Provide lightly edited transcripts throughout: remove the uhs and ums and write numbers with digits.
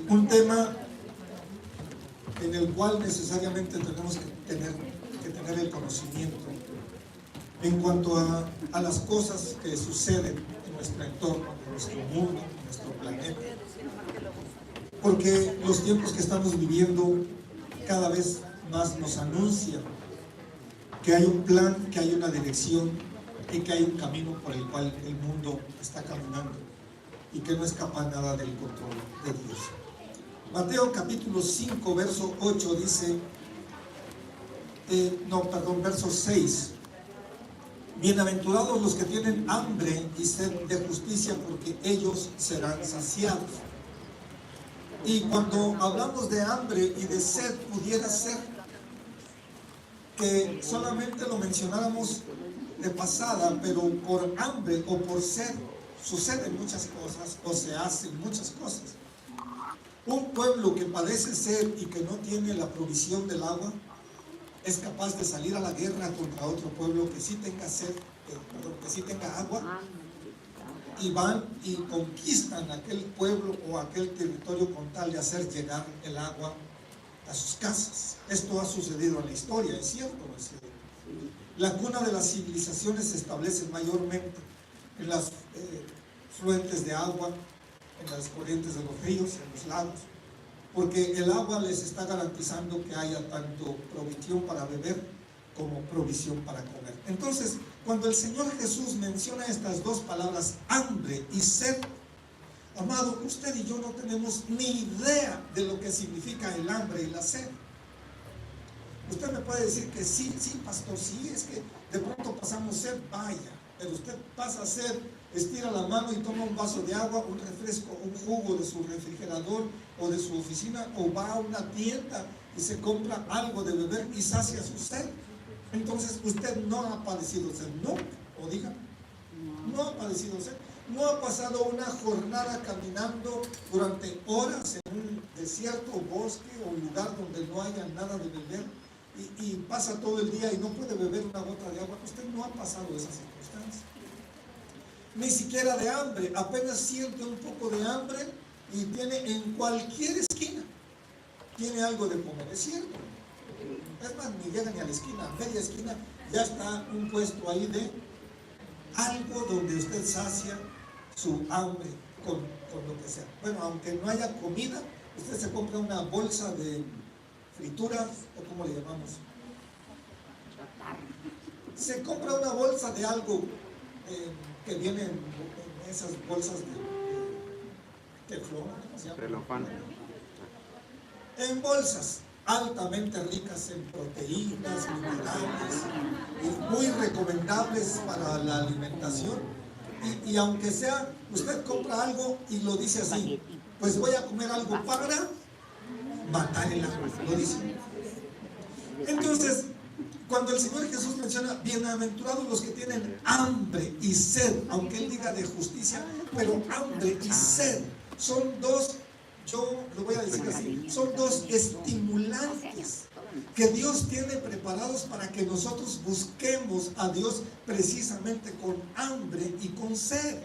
Un tema en el cual necesariamente tenemos que tener el conocimiento en cuanto a las cosas que suceden en nuestro entorno, en nuestro mundo, en nuestro planeta. Porque los tiempos que estamos viviendo cada vez más nos anuncian que hay un plan, que hay una dirección y que hay un camino por el cual el mundo está caminando y que no escapa nada del control de Dios. Mateo capítulo 5, verso 8 dice, verso 6. Bienaventurados los que tienen hambre y sed de justicia, porque ellos serán saciados. Y cuando hablamos de hambre y de sed, pudiera ser que solamente lo mencionáramos de pasada, pero por hambre o por sed suceden muchas cosas o se hacen muchas cosas. Un pueblo que padece sed y que no tiene la provisión del agua es capaz de salir a la guerra contra otro pueblo que sí tenga que sí tenga agua, y van y conquistan aquel pueblo o aquel territorio con tal de hacer llegar el agua a sus casas. Esto ha sucedido en la historia, ¿es cierto o no es cierto? La cuna de las civilizaciones se establece mayormente en las fuentes de agua, en las corrientes de los ríos, en los lagos, porque el agua les está garantizando que haya tanto provisión para beber como provisión para comer. Entonces, cuando el Señor Jesús menciona estas dos palabras, hambre y sed, amado, usted y yo no tenemos ni idea de lo que significa el hambre y la sed. Usted me puede decir que sí, pastor, sí, es que de pronto pasamos sed, vaya, pero usted pasa sed, estira la mano y toma un vaso de agua, un refresco, un jugo de su refrigerador o de su oficina, o va a una tienda y se compra algo de beber y sacia su sed. Entonces usted no ha padecido sed, no, o diga, no ha padecido sed, no ha pasado una jornada caminando durante horas en un desierto o bosque o lugar donde no haya nada de beber y pasa todo el día y no puede beber una gota de agua. Usted no ha pasado esas circunstancias, ni siquiera de hambre, apenas siente un poco de hambre y tiene en cualquier esquina, tiene algo de comer, es cierto. Es más, ni llega ni a la esquina, a media esquina ya está un puesto ahí de algo donde usted sacia su hambre con lo que sea. Bueno, aunque no haya comida, usted se compra una bolsa de frituras, o como le llamamos, se compra una bolsa de algo que viene en esas bolsas de teflón, ¿cómo se llama? En bolsas altamente ricas en proteínas, minerales, y muy recomendables para la alimentación. Y aunque sea, usted compra algo y lo dice así, pues voy a comer algo para matar el hambre, lo dice. Entonces, cuando el Señor Jesús menciona, bienaventurados los que tienen hambre y sed, aunque Él diga de justicia, pero hambre y sed son dos, yo lo voy a decir así, son dos estimulantes que Dios tiene preparados para que nosotros busquemos a Dios precisamente con hambre y con sed.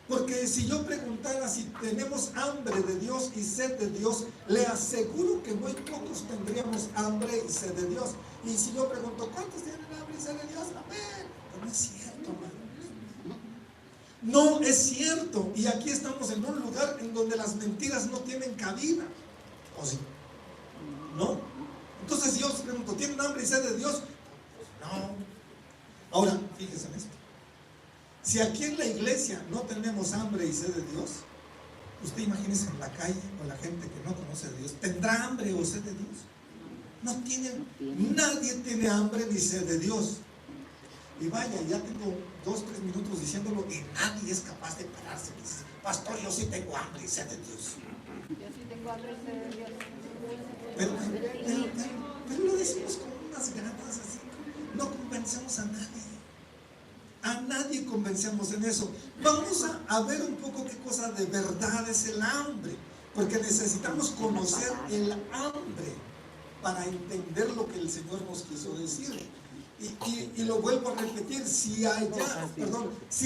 Porque si yo preguntara si tenemos hambre de Dios y sed de Dios, le aseguro que muy pocos tendríamos hambre y sed de Dios. Y si yo pregunto, ¿cuántos tienen hambre y sed de Dios? Amén. Pero no es cierto, hermano. No es cierto. Y aquí estamos en un lugar en donde las mentiras no tienen cabida. ¿O sí? ¿No? Entonces si yo os pregunto, ¿tienen hambre y sed de Dios? No. Ahora, fíjense en esto. Si aquí en la iglesia no tenemos hambre y sed de Dios, usted imagínese en la calle con la gente que no conoce a Dios, ¿tendrá hambre o sed de Dios? No tienen, nadie tiene hambre ni sed de Dios. Y vaya, ya tengo 2-3 minutos diciéndolo y nadie es capaz de pararse y dice, pastor, yo sí tengo hambre y sed de Dios. Yo sí tengo hambre y sed de Dios. Pero lo decimos con unas ganas así, no convencemos a nadie. A nadie convencemos en eso. Vamos a ver un poco qué cosa de verdad es el hambre, porque necesitamos conocer el hambre para entender lo que el Señor nos quiso decir. Y lo vuelvo a repetir, si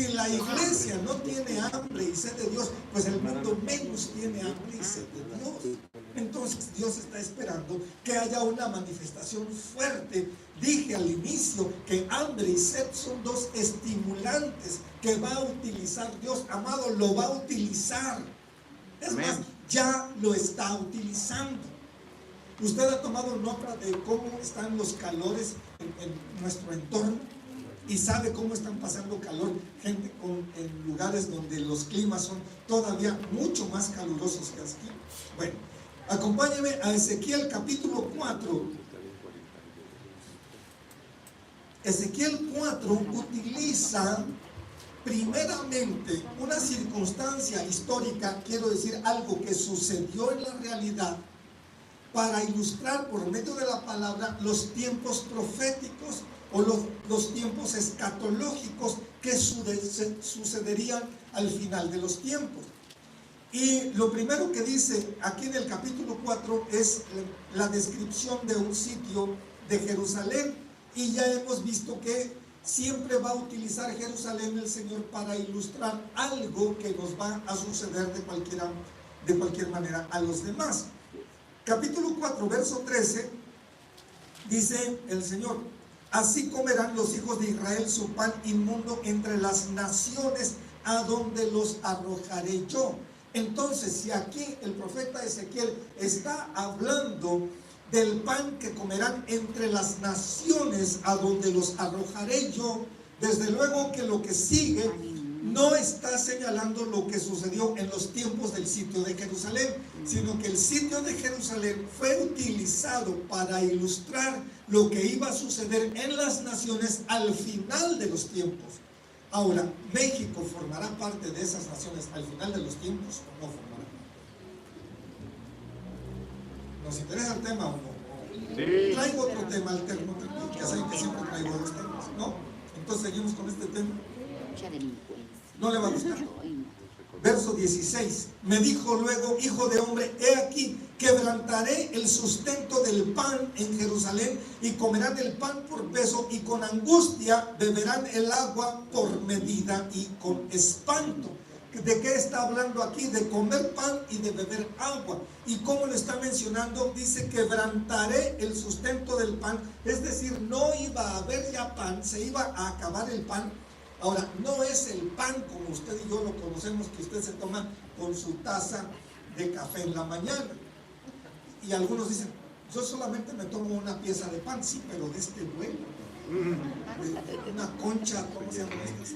la iglesia no tiene hambre y sed de Dios, pues el mundo menos tiene hambre y sed de Dios. Entonces Dios está esperando que haya una manifestación fuerte. Dije al inicio que hambre y sed son dos estimulantes que va a utilizar Dios. Amado, lo va a utilizar. Es más, ya lo está utilizando. Usted ha tomado nota de cómo están los calores en nuestro entorno y sabe cómo están pasando calor gente en lugares donde los climas son todavía mucho más calurosos que aquí. Bueno, acompáñeme a Ezequiel capítulo 4. Ezequiel 4 utiliza primeramente una circunstancia histórica, quiero decir algo que sucedió en la realidad, para ilustrar por medio de la palabra los tiempos proféticos o los tiempos escatológicos que sucederían al final de los tiempos. Y lo primero que dice aquí en el capítulo 4 es la descripción de un sitio de Jerusalén, y ya hemos visto que siempre va a utilizar Jerusalén el Señor para ilustrar algo que nos va a suceder de cualquier manera a los demás. Capítulo 4, verso 13, dice el Señor: así comerán los hijos de Israel su pan inmundo entre las naciones a donde los arrojaré yo. Entonces, si aquí el profeta Ezequiel está hablando del pan que comerán entre las naciones a donde los arrojaré yo, desde luego que lo que sigue no está señalando lo que sucedió en los tiempos del sitio de Jerusalén, sino que el sitio de Jerusalén fue utilizado para ilustrar lo que iba a suceder en las naciones al final de los tiempos. Ahora, ¿México formará parte de esas naciones al final de los tiempos o no formará? ¿Nos interesa el tema o no? Sí. Traigo otro tema alterno, ya saben que siempre traigo dos temas, ¿no? Entonces seguimos con este tema. No le va a gustar. Verso 16: me dijo luego, hijo de hombre, he aquí, quebrantaré el sustento del pan en Jerusalén, y comerán el pan por peso, y con angustia beberán el agua por medida y con espanto. ¿De qué está hablando aquí? De comer pan y de beber agua. ¿Y cómo lo está mencionando? Dice: quebrantaré el sustento del pan. Es decir, no iba a haber ya pan, se iba a acabar el pan. Ahora, no es el pan como usted y yo lo conocemos, que usted se toma con su taza de café en la mañana. Y algunos dicen: yo solamente me tomo una pieza de pan. Sí, pero de este vuelo, de una concha, ¿cómo se llama estas?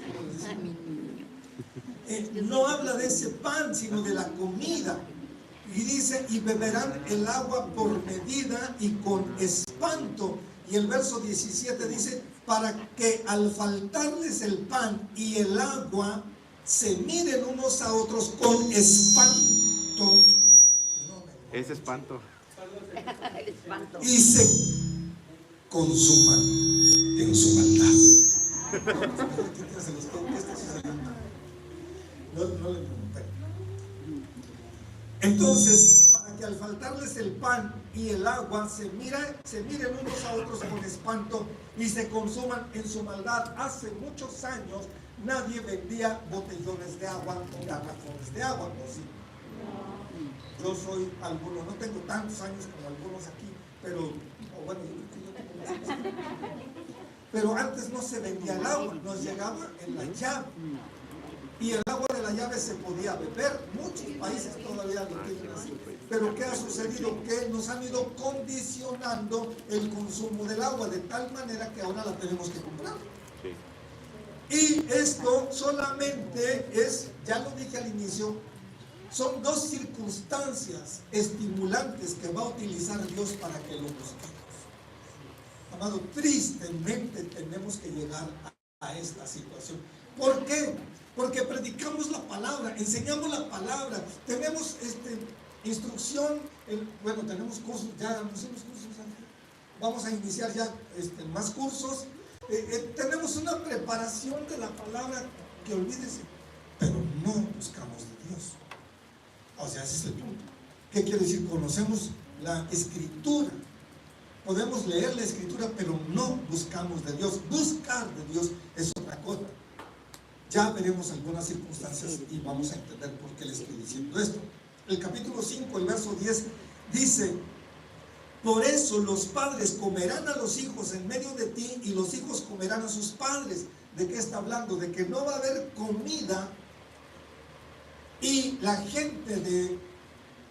No habla de ese pan, sino de la comida. Y dice: y beberán el agua por medida y con espanto. Y el verso 17 dice: para que al faltarles el pan y el agua se miren unos a otros con espanto. Es espanto. Y se consuman en su maldad. No le pregunté. Entonces, para que al faltarles el pan y el agua se miren unos a otros con espanto y se consuman en su maldad. Hace muchos años nadie vendía botellones de agua o garrafones de agua, ¿no? Sí. Yo soy alguno, no tengo tantos años como algunos aquí, pero bueno, yo creo que yo tengo más años. Pero antes no se vendía el agua, nos llegaba en la llave. Y el agua de la llave se podía beber. Muchos países todavía lo tienen así. Pero ¿qué ha sucedido? Que nos han ido condicionando el consumo del agua de tal manera que ahora la tenemos que comprar. Sí. Y esto solamente es, ya lo dije al inicio, son dos circunstancias estimulantes que va a utilizar Dios para que lo busquemos. Amado, tristemente tenemos que llegar a esta situación. ¿Por qué? Porque predicamos la palabra, enseñamos la palabra, tenemos instrucción, bueno, tenemos cursos, ya no hacemos cursos, vamos a iniciar ya más cursos, tenemos una preparación de la palabra que olvídese, pero no buscamos de Dios. O sea, ese es el punto. ¿Qué quiere decir? Conocemos la escritura, Podemos leer la escritura, pero no buscamos de Dios. Buscar de Dios es otra cosa. Ya veremos algunas circunstancias y vamos a entender por qué le estoy diciendo esto. El capítulo 5, el verso 10 dice: por eso los padres comerán a los hijos en medio de ti y los hijos comerán a sus padres. ¿De qué está hablando? De que no va a haber comida, y la gente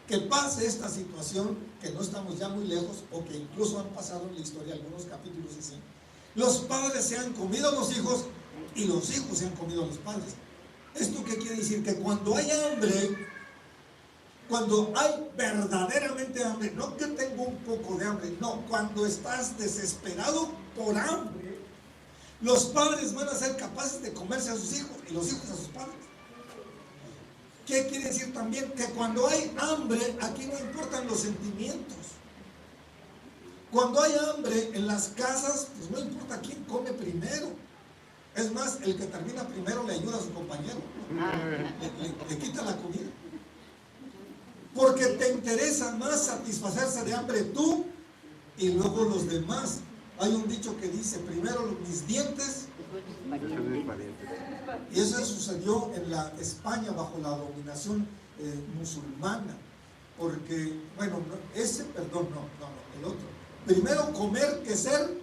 que pase esta situación, que no estamos ya muy lejos, o que incluso han pasado en la historia algunos capítulos así, los padres se han comido a los hijos y los hijos se han comido a los padres. ¿Esto qué quiere decir? Que cuando hay hambre, cuando hay verdaderamente hambre, no que tengo un poco de hambre, no, cuando estás desesperado por hambre, los padres van a ser capaces de comerse a sus hijos y los hijos a sus padres. ¿Qué quiere decir también? Que cuando hay hambre, aquí no importan los sentimientos. Cuando hay hambre en las casas, pues no importa quién come primero. Es más, el que termina primero le ayuda a su compañero, le quita la comida. Porque te interesa más satisfacerse de hambre tú y luego los demás. Hay un dicho que dice: primero mis dientes. Y eso sucedió en la España bajo la dominación musulmana. Porque, bueno, el otro. Primero comer que ser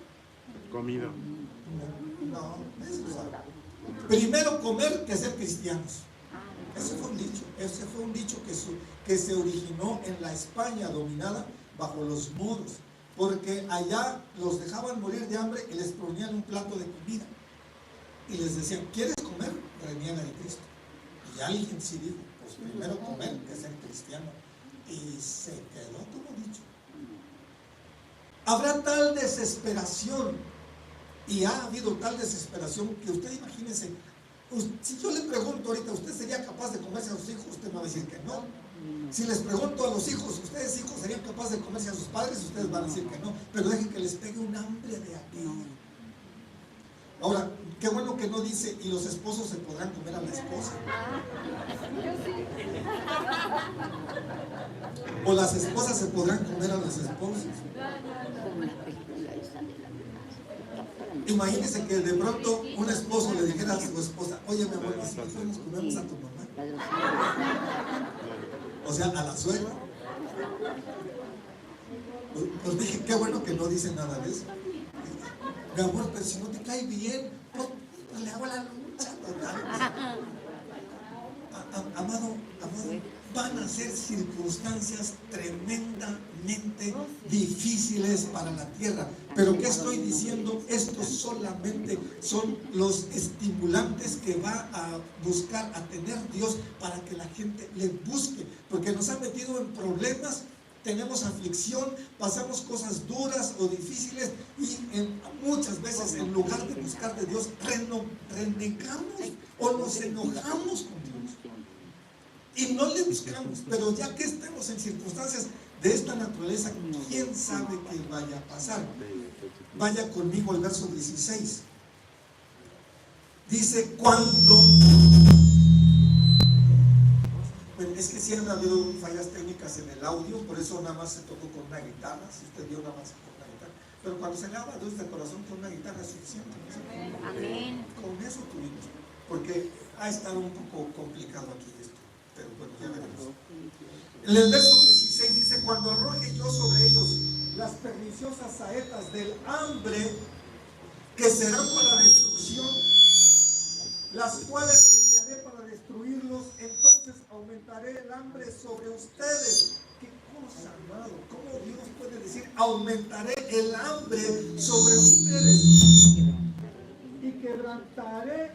comido. No, eso es. Primero comer que ser cristianos. Ese fue un dicho que se originó en la España dominada bajo los moros, porque allá los dejaban morir de hambre y les ponían un plato de comida y les decían: ¿quieres comer? Reniega de Cristo. Y alguien sí dijo: pues primero comer que ser cristiano, y se quedó como dicho. Habrá tal desesperación, y ha habido tal desesperación, que usted imagínese. Si yo le pregunto ahorita: ¿usted sería capaz de comerse a sus hijos? Usted me va a decir que no. Si les pregunto a los hijos: ¿ustedes hijos serían capaces de comerse a sus padres? Ustedes van a decir que no. Pero dejen que les pegue un hambre de aquí. Ahora, qué bueno que no dice: y los esposos se podrán comer a la esposa. O las esposas se podrán comer a los esposos. Imagínense que de pronto un esposo le dijera a su esposa: oye, mi amor, ¿y si nosotros nos comemos a tu mamá? O sea, a la suegra. Pues dije, qué bueno que no dice nada de eso. Mi amor, pero si no te cae bien, pues le hago la lucha total. Amado, van a ser circunstancias tremendamente difíciles para la tierra. Pero ¿qué estoy diciendo? Estos solamente son los estimulantes que va a buscar, a tener Dios, para que la gente le busque. Porque nos han metido en problemas, tenemos aflicción, pasamos cosas duras o difíciles, y muchas veces, en lugar de buscar de Dios, renegamos o nos enojamos con Dios y no le buscamos. Pero ya que estemos en circunstancias de esta naturaleza, ¿quién sabe qué vaya a pasar? Vaya conmigo al verso 16. Dice: cuando... Bueno, es que sí han habido fallas técnicas en el audio, por eso nada más se tocó con una guitarra. Si usted vio, nada más con una guitarra. Pero cuando se alaba a Dios de corazón con una guitarra es suficiente, ¿no? Amén. Con eso tuvimos, porque ha estado un poco complicado aquí esto. Pero bueno, ya veremos. En el verso 16 dice: cuando arroje yo sobre ellos las perniciosas saetas del hambre, que serán para destrucción, las cuales enviaré para destruirlos, entonces aumentaré el hambre sobre ustedes. ¿Qué cosa, amado? ¿Cómo Dios puede decir: aumentaré el hambre sobre ustedes? Y quebrantaré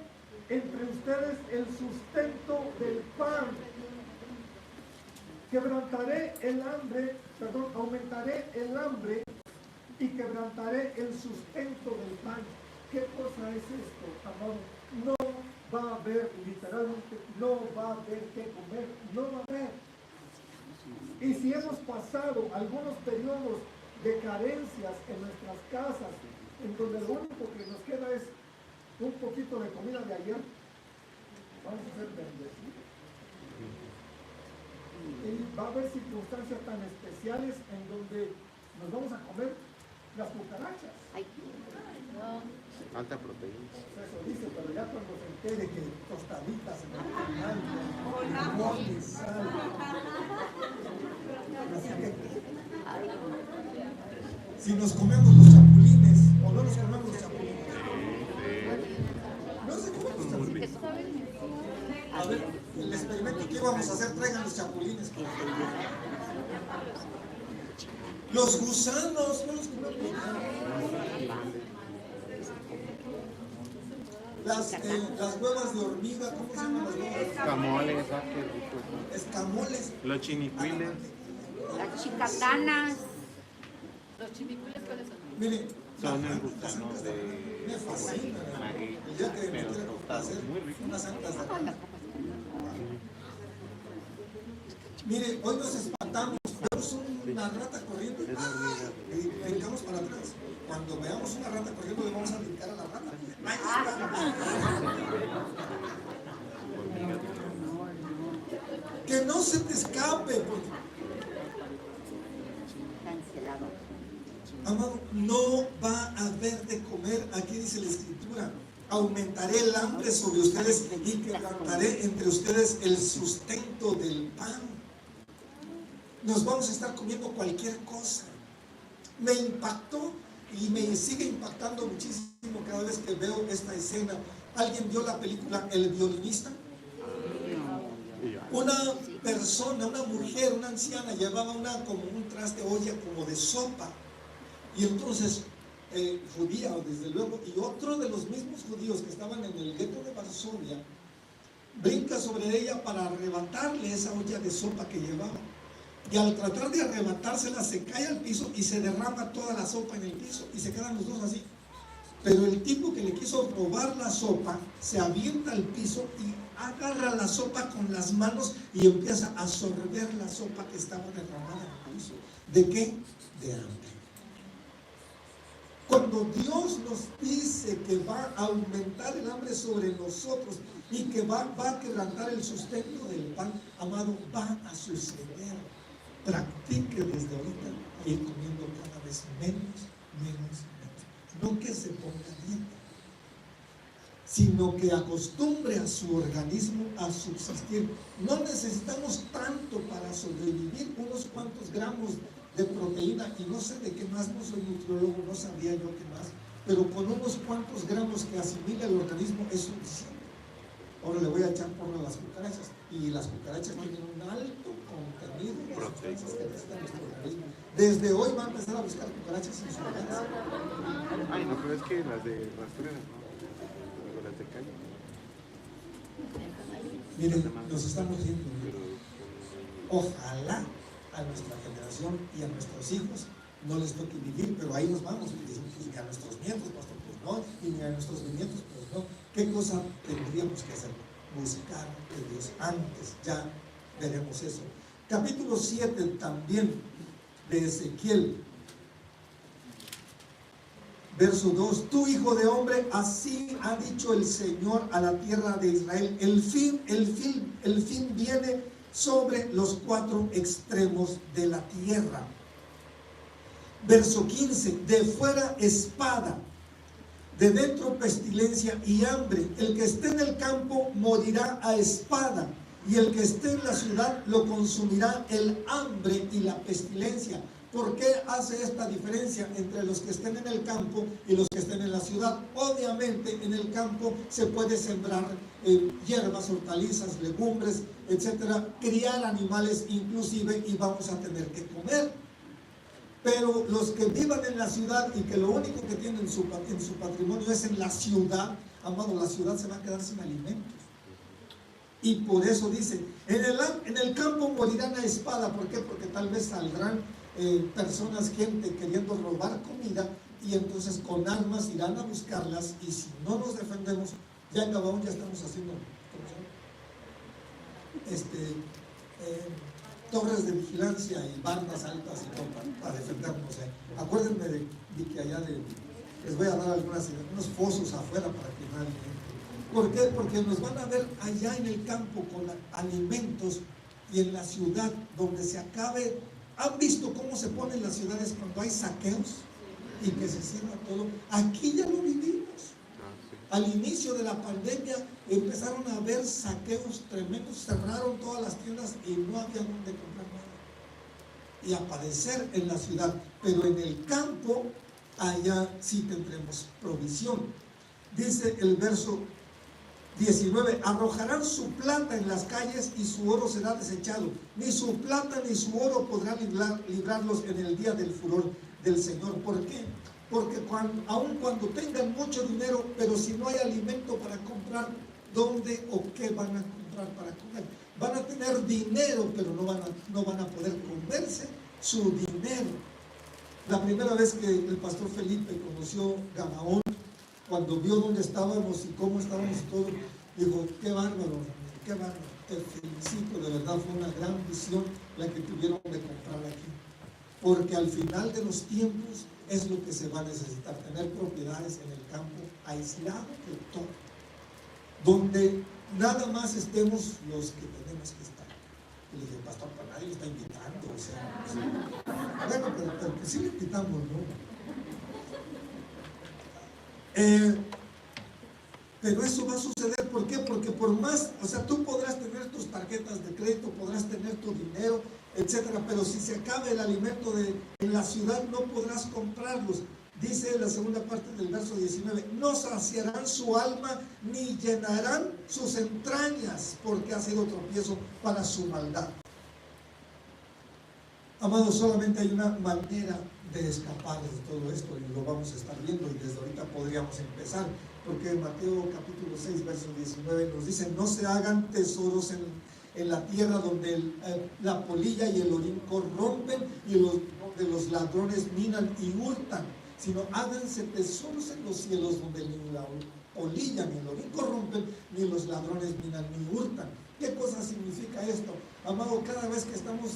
entre ustedes el sustento del pan. Aumentaré el hambre y quebrantaré el sustento del pan. ¿Qué cosa es esto, amado? No va a haber, literalmente, no va a haber que comer, no va a haber. Y si hemos pasado algunos periodos de carencias en nuestras casas, en donde lo único que nos queda es un poquito de comida de ayer, vamos a ser bendecidos. Y va a haber circunstancias tan especiales en donde nos vamos a comer las cucarachas. Ay, no. Alta proteína. Eso dice, pero ya cuando se entere que tostaditas en el canal, limón y sal. Así que, si nos comemos los chapulines o no nos comemos los chapulines. No se comen los chapulines. A ver, el experimento que íbamos a hacer, traigan los chapulines. Los gusanos, no los comemos. Las huevas de hormiga, ¿cómo se llaman las huevas? Escamoles, ah, qué rico. Escamoles. Los chinicuiles. Las chicatanas. ¿Los chinicuiles cuáles son? Miren, Son el gusano me de fascina. maguey, El día que me pero quiera tostados, hacer muy rico. unas santas de rana. Mire, hoy nos espantamos, vemos una rata corriendo Es la hormiga. y brincamos para atrás. Cuando veamos una rata corriendo, le vamos a brincar a la rata. ¡Ahí está! Que no se te escape, porque, Cancelado. amado, no va a haber de comer. Aquí dice la Escritura: aumentaré el hambre sobre ustedes y quebrantaré entre ustedes el sustento del pan. Nos vamos a estar comiendo cualquier cosa. Me impactó y me sigue impactando muchísimo cada vez que veo esta escena. ¿Alguien vio la película El violinista? Una persona, una mujer, una anciana llevaba como un traste olla como de sopa, y entonces judía desde luego, y otro de los mismos judíos que estaban en el gueto de Varsovia brinca sobre ella para arrebatarle esa olla de sopa que llevaba, y al tratar de arrebatársela se cae al piso y se derrama toda la sopa en el piso y se quedan los dos así. Pero el tipo que le quiso robar la sopa se avienta al piso y agarra la sopa con las manos y empieza a sorber la sopa que estaba derramada en el piso. ¿De qué? De hambre. Cuando Dios nos dice que va a aumentar el hambre sobre nosotros y que va a quebrantar el sustento del pan, amado, va a suceder. Practique desde ahorita ir comiendo cada vez menos. No que se ponga dieta, sino que acostumbre a su organismo a subsistir. No necesitamos tanto para sobrevivir, unos cuantos gramos de proteína, y no sé de qué más, no soy nutriólogo, no sabía yo qué más, pero con unos cuantos gramos que asimila el organismo es suficiente. Ahora le voy a echar porro a las cucarachas, y las cucarachas tienen un alto contenido de sustancias que necesita nuestro organismo. Desde hoy va a empezar a buscar cucarachas en su casa. Ay, no, pero es que las de rastreras, ¿no? O las de calle. Miren, nos estamos yendo. Ojalá a nuestra generación y a nuestros hijos no les toque vivir, pero ahí nos vamos. Y decimos, pues, ni a nuestros nietos, pastor, pues no, y ni a nuestros bisnietos, pues no. ¿Qué cosa tendríamos que hacer? Buscar a Dios antes, ya veremos eso. Capítulo 7 también de Ezequiel, verso 2: tú, hijo de hombre, así ha dicho el Señor a la tierra de Israel, el fin viene sobre los cuatro extremos de la tierra. Verso 15: de fuera espada, de dentro pestilencia y hambre. El que esté en el campo morirá a espada, y el que esté en la ciudad lo consumirá el hambre y la pestilencia. ¿Por qué hace esta diferencia entre los que estén en el campo y los que estén en la ciudad? Obviamente en el campo se puede sembrar hierbas, hortalizas, legumbres, etcétera, criar animales inclusive, y vamos a tener que comer. Pero los que vivan en la ciudad y que lo único que tienen en su patrimonio es en la ciudad, amado, la ciudad se va a quedar sin alimentos. Y por eso dice, en el campo morirán a espada. ¿Por qué? Porque tal vez saldrán personas, gente queriendo robar comida, y entonces con armas irán a buscarlas, y si no nos defendemos, ya acabamos, ya estamos haciendo torres de vigilancia y bandas altas y todo para defendernos. Acuérdenme de que allá les voy a dar unos fosos afuera para que nadie entre. ¿Por qué? Porque nos van a ver allá en el campo con alimentos, y en la ciudad donde se acabe. ¿Han visto cómo se ponen las ciudades cuando hay saqueos? y que se cierra todo. Aquí ya lo vivimos. Al inicio de la pandemia empezaron a haber saqueos tremendos, cerraron todas las tiendas y no había donde comprar nada. Y a padecer en la ciudad, pero en el campo, allá sí tendremos provisión. Dice el verso 19: arrojarán su plata en las calles y su oro será desechado. Ni su plata ni su oro podrán librarlos en el día del furor del Señor. ¿Por qué? Porque aun cuando tengan mucho dinero, pero si no hay alimento para comprar, ¿dónde o qué van a comprar para comer? Van a tener dinero, pero no van a poder comerse su dinero. La primera vez que el pastor Felipe conoció Gabaón, cuando vio dónde estábamos y cómo estábamos todos, dijo: qué bárbaro, qué bárbaro, te felicito, de verdad fue una gran visión la que tuvieron de comprar aquí. Porque al final de los tiempos es lo que se va a necesitar, tener propiedades en el campo, aislado de todo, donde nada más estemos los que tenemos que estar. Y le dije: pastor, para nadie lo está invitando, o sea, sí. Bueno, pero que sí le invitamos, ¿no? Pero eso va a suceder. ¿Por qué? Porque por más, o sea, tú podrás tener tus tarjetas de crédito, podrás tener tu dinero, etcétera, pero si se acaba el alimento en la ciudad, no podrás comprarlos. Dice la segunda parte del verso 19: no saciarán su alma ni llenarán sus entrañas, porque ha sido tropiezo para su maldad. Amados, solamente hay una manera de escapar de todo esto, y lo vamos a estar viendo, y desde ahorita podríamos empezar, porque en Mateo capítulo 6, verso 19 nos dice: no se hagan tesoros en la tierra donde la polilla y el orín corrompen y donde los ladrones minan y hurtan, sino háganse tesoros en los cielos donde ni la polilla ni el orín corrompen, ni los ladrones minan ni hurtan. ¿Qué cosa significa esto? Amado, cada vez que estamos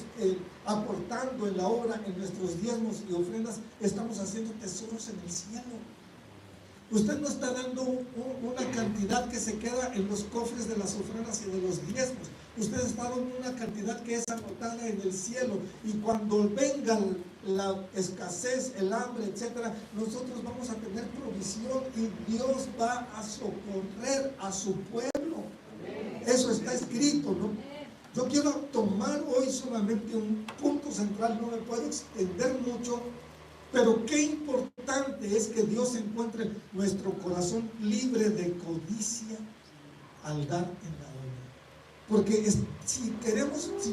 aportando en la obra, en nuestros diezmos y ofrendas, estamos haciendo tesoros en el cielo. Usted no está dando una cantidad que se queda en los cofres de las ofrendas y de los diezmos. Usted está dando una cantidad que es anotada en el cielo, y cuando venga la escasez, el hambre, etcétera, nosotros vamos a tener provisión y Dios va a socorrer a su pueblo. Eso está escrito, ¿no? Yo quiero tomar hoy solamente un punto central, no me puedo extender mucho, pero qué importante es que Dios encuentre nuestro corazón libre de codicia al dar en la obra. Porque si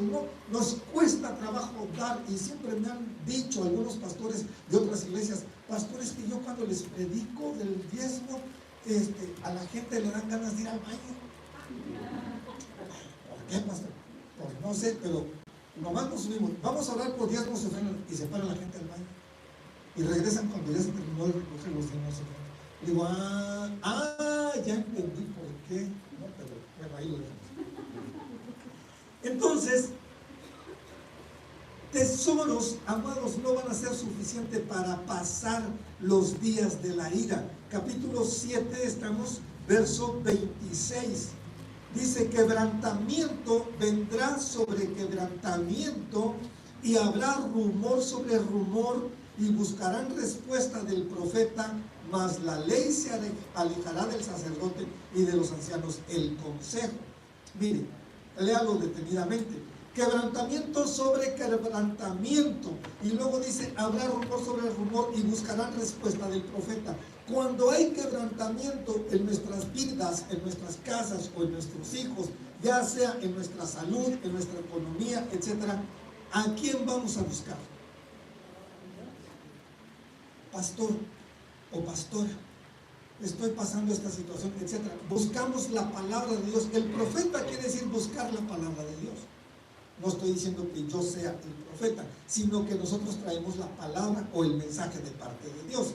no, nos cuesta trabajo dar, y siempre me han dicho algunos pastores de otras iglesias: pastores, que yo cuando les predico del diezmo, a la gente le dan ganas de ir al baño. ¿Por qué, pastor? Pues no sé, pero nomás nos subimos, vamos a orar por diezmos y ofrendas, y se para la gente al baño. Y regresan cuando ya se terminó de recoger los diezmos y ofrendas. Digo, ya entendí por qué. No, pero bueno, ahí lo dejamos. Entonces, tesoros, amados, no van a ser suficientes para pasar los días de la ira. Capítulo 7, estamos, verso 26. Dice: quebrantamiento vendrá sobre quebrantamiento, y habrá rumor sobre rumor, y buscarán respuesta del profeta, mas la ley se alejará del sacerdote y de los ancianos el consejo. Mire, léalo detenidamente. Quebrantamiento sobre quebrantamiento, y luego dice: habrá rumor sobre rumor, y buscarán respuesta del profeta. Cuando hay quebrantamiento en nuestras vidas, en nuestras casas o en nuestros hijos, ya sea en nuestra salud, en nuestra economía, etcétera, ¿a quién vamos a buscar? Pastor o pastora, estoy pasando esta situación, etcétera. Buscamos la palabra de Dios. El profeta quiere decir buscar la palabra de Dios. No estoy diciendo que yo sea el profeta, sino que nosotros traemos la palabra o el mensaje de parte de Dios.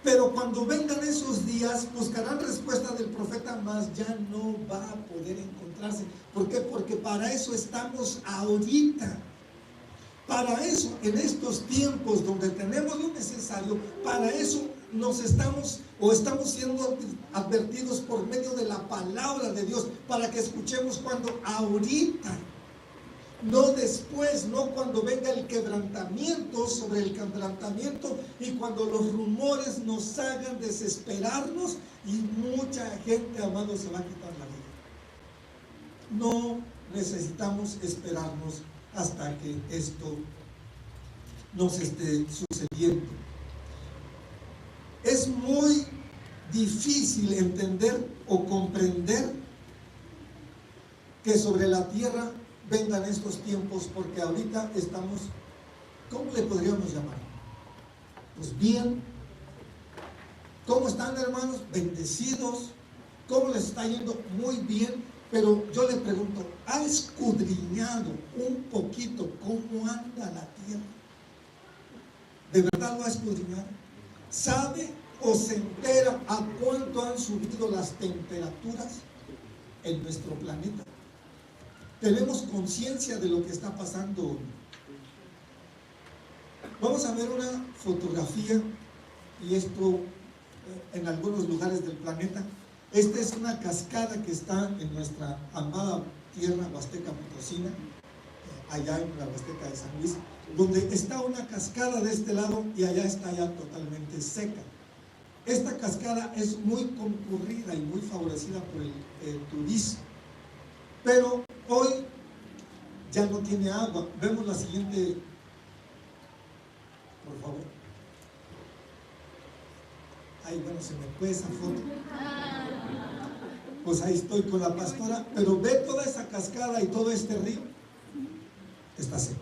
Pero cuando vengan esos días, buscarán respuesta del profeta, mas ya no va a poder encontrarse. ¿Por qué? Porque para eso estamos ahorita. Para eso, en estos tiempos donde tenemos lo necesario, para eso estamos siendo advertidos por medio de la palabra de Dios, para que escuchemos cuando ahorita. No después, no cuando venga el quebrantamiento sobre el quebrantamiento y cuando los rumores nos hagan desesperarnos y mucha gente, amado, se va a quitar la vida. No necesitamos esperarnos hasta que esto nos esté sucediendo. Es muy difícil entender o comprender que sobre la tierra vengan estos tiempos, porque ahorita estamos, ¿cómo le podríamos llamar? Pues bien. ¿Cómo están, hermanos? Bendecidos. ¿Cómo les está yendo? Muy bien. Pero yo le pregunto, ¿ha escudriñado un poquito cómo anda la tierra? ¿De verdad lo ha escudriñado? ¿Sabe o se entera a cuánto han subido las temperaturas en nuestro planeta? ¿Tenemos conciencia de lo que está pasando? Vamos a ver una fotografía, y esto en algunos lugares del planeta. Esta es una cascada que está en nuestra amada tierra huasteca potosina, allá en la Huasteca de San Luis, donde está una cascada de este lado y allá está ya totalmente seca. Esta cascada es muy concurrida y muy favorecida por el turismo, pero hoy ya no tiene agua. Vemos la siguiente, por favor. Ay, bueno, se me fue esa foto. Pues ahí estoy con la pastora, pero ve toda esa cascada y todo este río, está seco.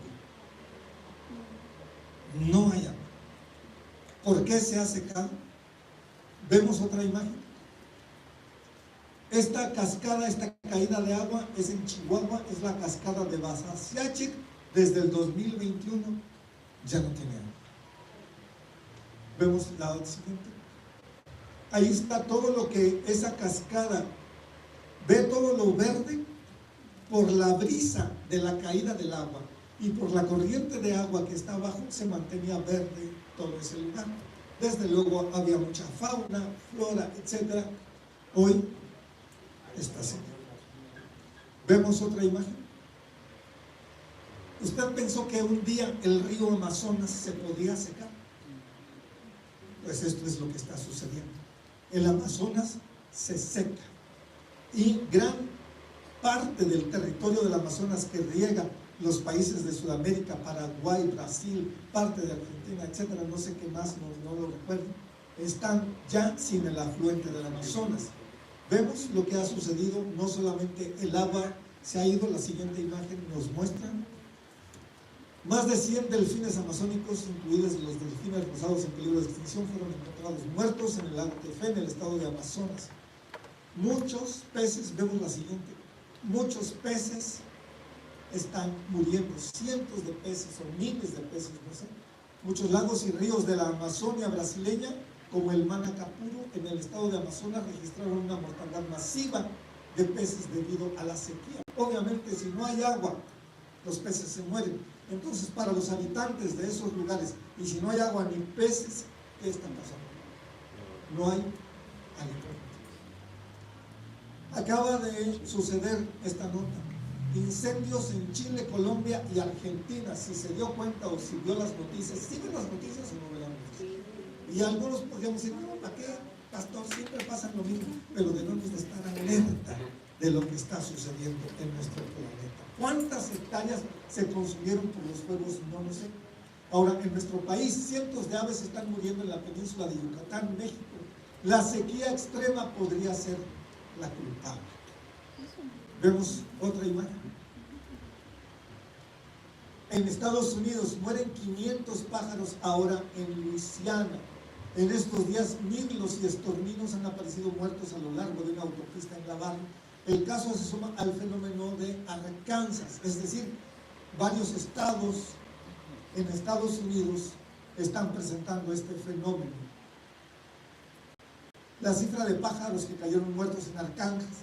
No hay agua. ¿Por qué se ha secado? Vemos otra imagen. Esta cascada, esta caída de agua es en Chihuahua, es la cascada de Basasiachik. Desde el 2021 ya no tiene agua. Vemos la siguiente. Ahí está todo lo que esa cascada, ve todo lo verde por la brisa de la caída del agua y por la corriente de agua que está abajo, se mantenía verde todo ese lugar. Desde luego había mucha fauna, flora, etc. Hoy está seco. Vemos otra imagen. ¿Usted pensó que un día el río Amazonas se podía secar? Pues esto es lo que está sucediendo. El Amazonas se seca y gran parte del territorio del Amazonas que riega los países de Sudamérica, Paraguay, Brasil, parte de Argentina, etcétera, no sé qué más, no lo recuerdo, están ya sin el afluente del Amazonas. Vemos lo que ha sucedido, no solamente el agua se ha ido. La siguiente imagen nos muestra más de 100 delfines amazónicos, incluidos los delfines rosados en peligro de extinción, fueron encontrados muertos en el lago Tefé, en el estado de Amazonas. Muchos peces, vemos la siguiente, muchos peces están muriendo, cientos de peces o miles de peces, no sé. Muchos lagos y ríos de la Amazonia brasileña, como el Manacapuro, en el estado de Amazonas, registraron una mortandad masiva de peces debido a la sequía. Obviamente, si no hay agua, los peces se mueren. Entonces, para los habitantes de esos lugares, y si no hay agua ni peces, ¿qué está pasando? No hay alimento. Acaba de suceder esta nota. Incendios en Chile, Colombia y Argentina. Si se dio cuenta o si vio las noticias, ¿siguen las noticias o no ven las noticias? Y algunos podríamos decir, no, ¿para qué, pastor? Siempre pasa lo mismo. Pero debemos de estar alerta de lo que está sucediendo en nuestro planeta. ¿Cuántas hectáreas se consumieron por los fuegos? No lo sé. Ahora, en nuestro país, cientos de aves están muriendo en la península de Yucatán, México. La sequía extrema podría ser la culpable. Vemos otra imagen. En Estados Unidos mueren 500 pájaros ahora en Luisiana. En estos días, mirlos y estorninos han aparecido muertos a lo largo de una autopista en Laval. El caso se suma al fenómeno de Arkansas, es decir, varios estados en Estados Unidos están presentando este fenómeno. La cifra de pájaros que cayeron muertos en Arkansas,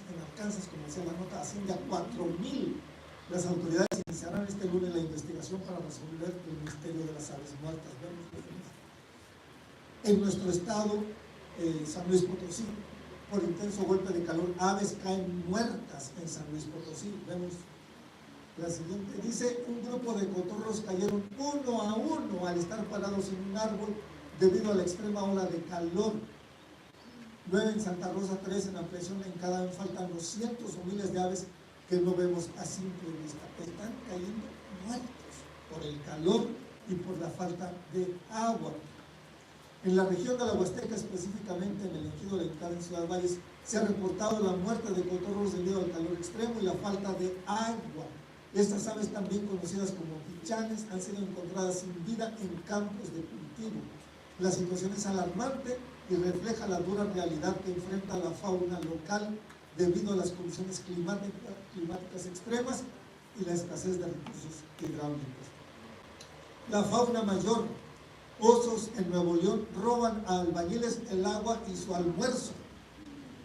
como decía la nota, asciende a 4,000. Las autoridades iniciarán este lunes la investigación para resolver el misterio de las aves muertas. En nuestro estado, San Luis Potosí, por intenso golpe de calor, aves caen muertas en San Luis Potosí. Vemos La siguiente dice: un grupo de cotorros cayeron uno a uno al estar parados en un árbol debido a la extrema ola de calor. 9 en Santa Rosa, 3 en Ampliación, en cada vez faltan los cientos o miles de aves que no vemos a simple vista. Están cayendo muertos por el calor y por la falta de agua. En la región de la Huasteca, específicamente en el ejido de Encada, en Ciudad Valles, se ha reportado la muerte de cotorros debido al calor extremo y la falta de agua. Estas aves, también conocidas como pichanes, han sido encontradas sin vida en campos de cultivo. La situación es alarmante y refleja la dura realidad que enfrenta la fauna local debido a las condiciones climáticas extremas y la escasez de recursos hidráulicos. La fauna mayor: osos en Nuevo León roban a albañiles el agua y su almuerzo.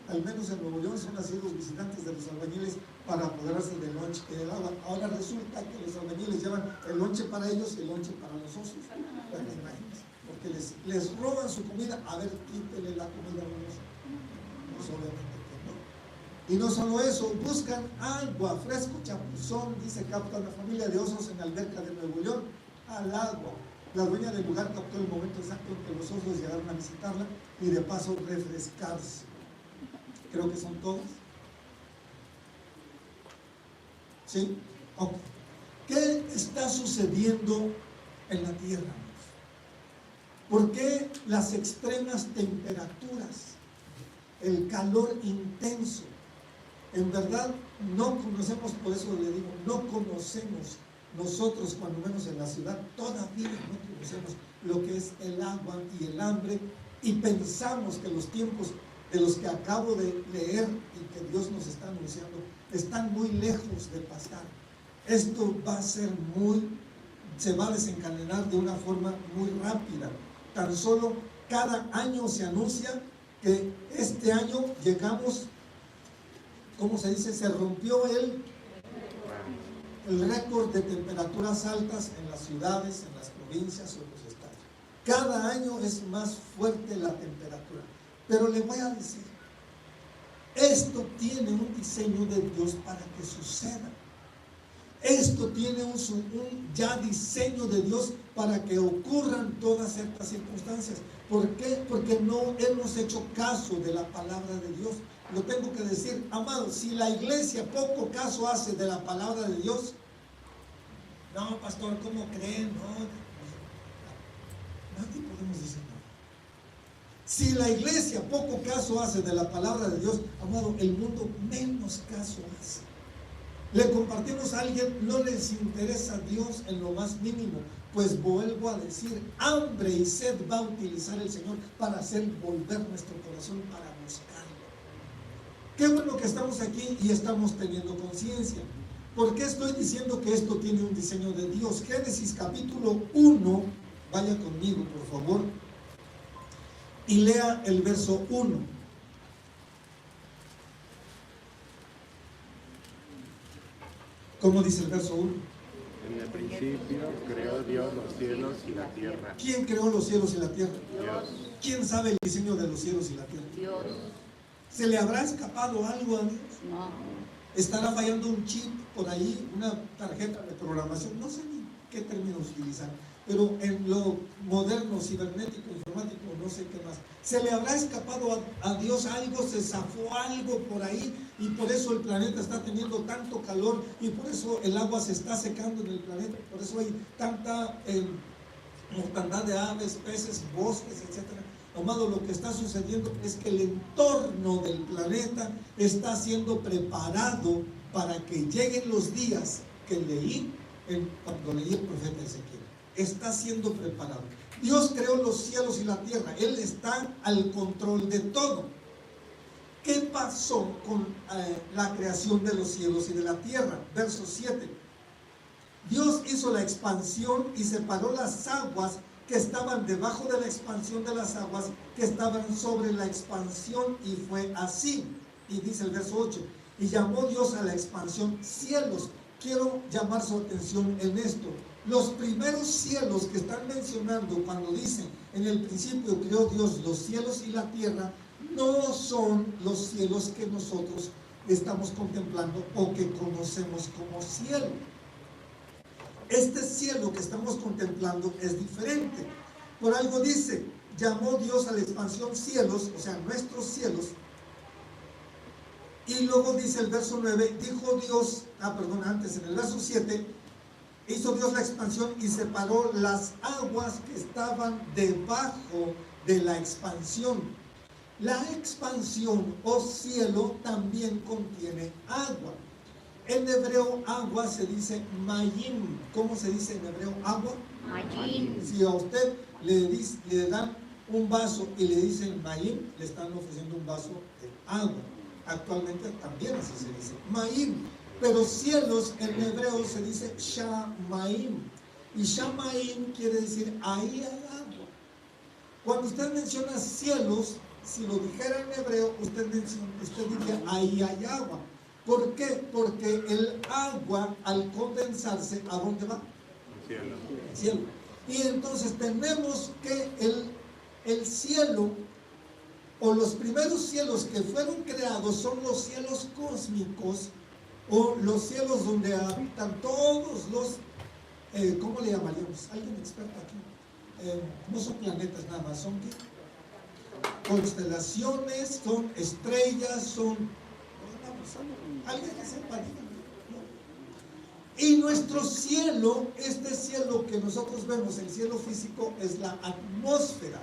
Al menos en Nuevo León son así los visitantes de los albañiles para apoderarse del lonche y del agua. Ahora resulta que los albañiles llevan el lonche para ellos y el lonche para los osos. Porque les roban su comida. A ver, quítele la comida a los osos. Pues obviamente que no. Y no solo eso, buscan agua, fresco, chapuzón, dice, capta una familia de osos en la alberca de Nuevo León al agua. La dueña del lugar captó el momento exacto en que los osos llegaron a visitarla y de paso refrescarse. Creo que son todos. ¿Sí? Ok. ¿Qué está sucediendo en la tierra? ¿Por qué las extremas temperaturas, el calor intenso? En verdad no conocemos, por eso le digo, no conocemos nosotros, cuando menos en la ciudad, todavía no conocemos lo que es el agua y el hambre, y pensamos que los tiempos de los que acabo de leer y que Dios nos está anunciando están muy lejos de pasar. Esto va a ser se va a desencadenar de una forma muy rápida. Tan solo cada año se anuncia que este año llegamos, ¿cómo se dice? Se rompió el récord de temperaturas altas en las ciudades, en las provincias o en los estados. Cada año es más fuerte la temperatura. Pero le voy a decir, esto tiene un diseño de Dios para que suceda. Esto tiene un ya diseño de Dios para que ocurran todas ciertas circunstancias. ¿Por qué? Porque no hemos hecho caso de la palabra de Dios. Lo tengo que decir, amados, si la iglesia poco caso hace de la palabra de Dios, no, pastor, ¿cómo creen? No, nadie podemos decir nada. Si la iglesia poco caso hace de la palabra de Dios, amado, el mundo menos caso hace. Le compartimos a alguien, no les interesa a Dios en lo más mínimo, pues vuelvo a decir, hambre y sed va a utilizar el Señor para hacer volver nuestro corazón, para buscarlo. Qué bueno que estamos aquí y estamos teniendo conciencia. ¿Por qué estoy diciendo que esto tiene un diseño de Dios? Génesis capítulo 1, vaya conmigo por favor, y lea el verso 1. ¿Cómo dice el verso 1? En el principio creó Dios los cielos y la tierra. ¿Quién creó los cielos y la tierra? Dios. ¿Quién sabe el diseño de los cielos y la tierra? Dios. ¿Se le habrá escapado algo a Dios? No. ¿Estará fallando un chip por ahí, una tarjeta de programación? No sé ni qué términos utilizar, pero en lo moderno, cibernético, informático, no sé qué más. ¿Se le habrá escapado a Dios algo? ¿Se zafó algo por ahí? Y por eso el planeta está teniendo tanto calor y por eso el agua se está secando en el planeta, por eso hay tanta mortandad de aves, peces, bosques, etcétera. Amado, lo que está sucediendo es que el entorno del planeta está siendo preparado para que lleguen los días que leí cuando leí el profeta Ezequiel. Está siendo preparado. Dios creó los cielos y la tierra. Él está al control de todo. ¿Qué pasó con la creación de los cielos y de la tierra? Verso 7. Dios hizo la expansión y separó las aguas que estaban debajo de la expansión de las aguas que estaban sobre la expansión, y fue así. Y dice el verso 8, y llamó Dios a la expansión cielos. Quiero llamar su atención en esto. Los primeros cielos que están mencionando cuando dicen en el principio creó Dios los cielos y la tierra, no son los cielos que nosotros estamos contemplando o que conocemos como cielo. este cielo que estamos contemplando es diferente. Por algo dice, llamó Dios a la expansión cielos, o sea, nuestros cielos. Y luego dice el verso 9, dijo Dios, antes en el verso 7, hizo Dios la expansión y separó las aguas que estaban debajo de la expansión. La expansión o cielo también contiene agua. En hebreo agua se dice mayim. ¿Cómo se dice en hebreo agua? Mayim. Si a usted le dan un vaso y le dicen mayim, le están ofreciendo un vaso de agua. Actualmente también así se dice mayim. Pero cielos en hebreo se dice shamayim. Y shamayim quiere decir ahí hay agua. Cuando usted menciona cielos, si lo dijera en hebreo, usted diría ahí hay agua. ¿Por qué? Porque el agua al condensarse, ¿a dónde va? Cielo. Cielo. Y entonces tenemos que el cielo o los primeros cielos que fueron creados son los cielos cósmicos o los cielos donde habitan todos los, ¿cómo le llamaríamos? ¿Alguien experto aquí? No son planetas nada más, son ¿qué? Constelaciones, son estrellas, son... Alguien que sepa, díganme. Y nuestro cielo, este cielo que nosotros vemos, el cielo físico, es la atmósfera.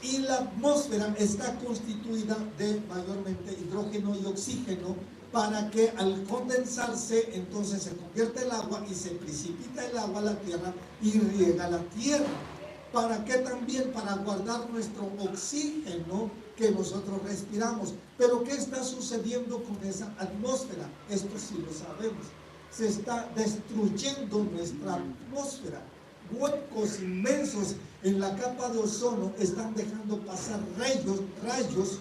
Y la atmósfera está constituida de mayormente hidrógeno y oxígeno, para que al condensarse entonces se convierte el agua y se precipita el agua a la tierra y riega la tierra. ¿Para qué también? Para guardar nuestro oxígeno que nosotros respiramos. Pero ¿qué está sucediendo con esa atmósfera? Esto sí lo sabemos. Se está destruyendo nuestra atmósfera. Huecos inmensos en la capa de ozono están dejando pasar rayos,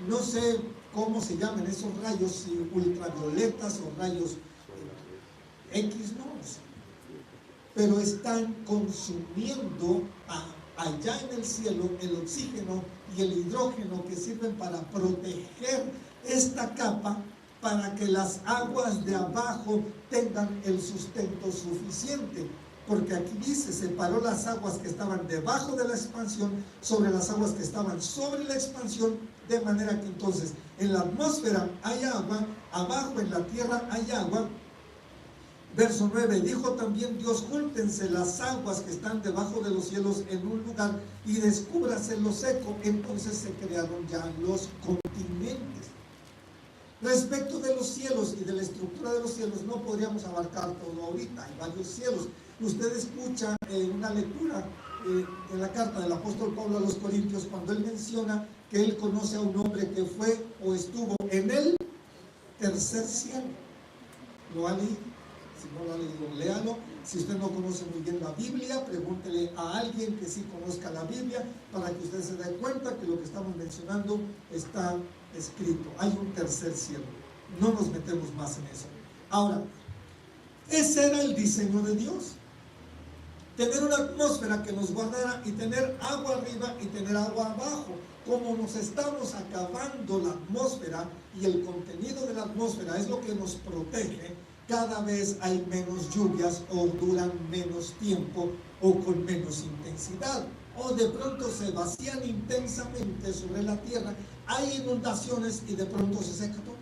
no sé cómo se llaman esos rayos, si ultravioletas o rayos X, no sé. Pero están consumiendo allá en el cielo el oxígeno y el hidrógeno que sirven para proteger esta capa, para que las aguas de abajo tengan el sustento suficiente. Porque aquí dice, separó las aguas que estaban debajo de la expansión sobre las aguas que estaban sobre la expansión, de manera que entonces en la atmósfera hay agua, abajo en la tierra hay agua. Verso 9, dijo también Dios, júntense las aguas que están debajo de los cielos en un lugar y descúbrase lo seco. Entonces se crearon ya los continentes. Respecto de los cielos y de la estructura de los cielos, no podríamos abarcar todo ahorita, hay varios cielos. Usted escucha en una lectura en la carta del apóstol Pablo a los Corintios, cuando él menciona que él conoce a un hombre que fue o estuvo en el tercer cielo. ¿Lo ha leído? Si no lo ha leído, léalo. Si usted no conoce muy bien la Biblia, pregúntele a alguien que sí conozca la Biblia, para que usted se dé cuenta que lo que estamos mencionando está escrito. Hay un tercer cielo. No nos metemos más en eso. Ahora, ese era el diseño de Dios. Tener una atmósfera que nos guardara y tener agua arriba y tener agua abajo. Como nos estamos acabando la atmósfera y el contenido de la atmósfera es lo que nos protege, cada vez hay menos lluvias o duran menos tiempo o con menos intensidad. O de pronto se vacían intensamente sobre la tierra, hay inundaciones y de pronto se seca todo.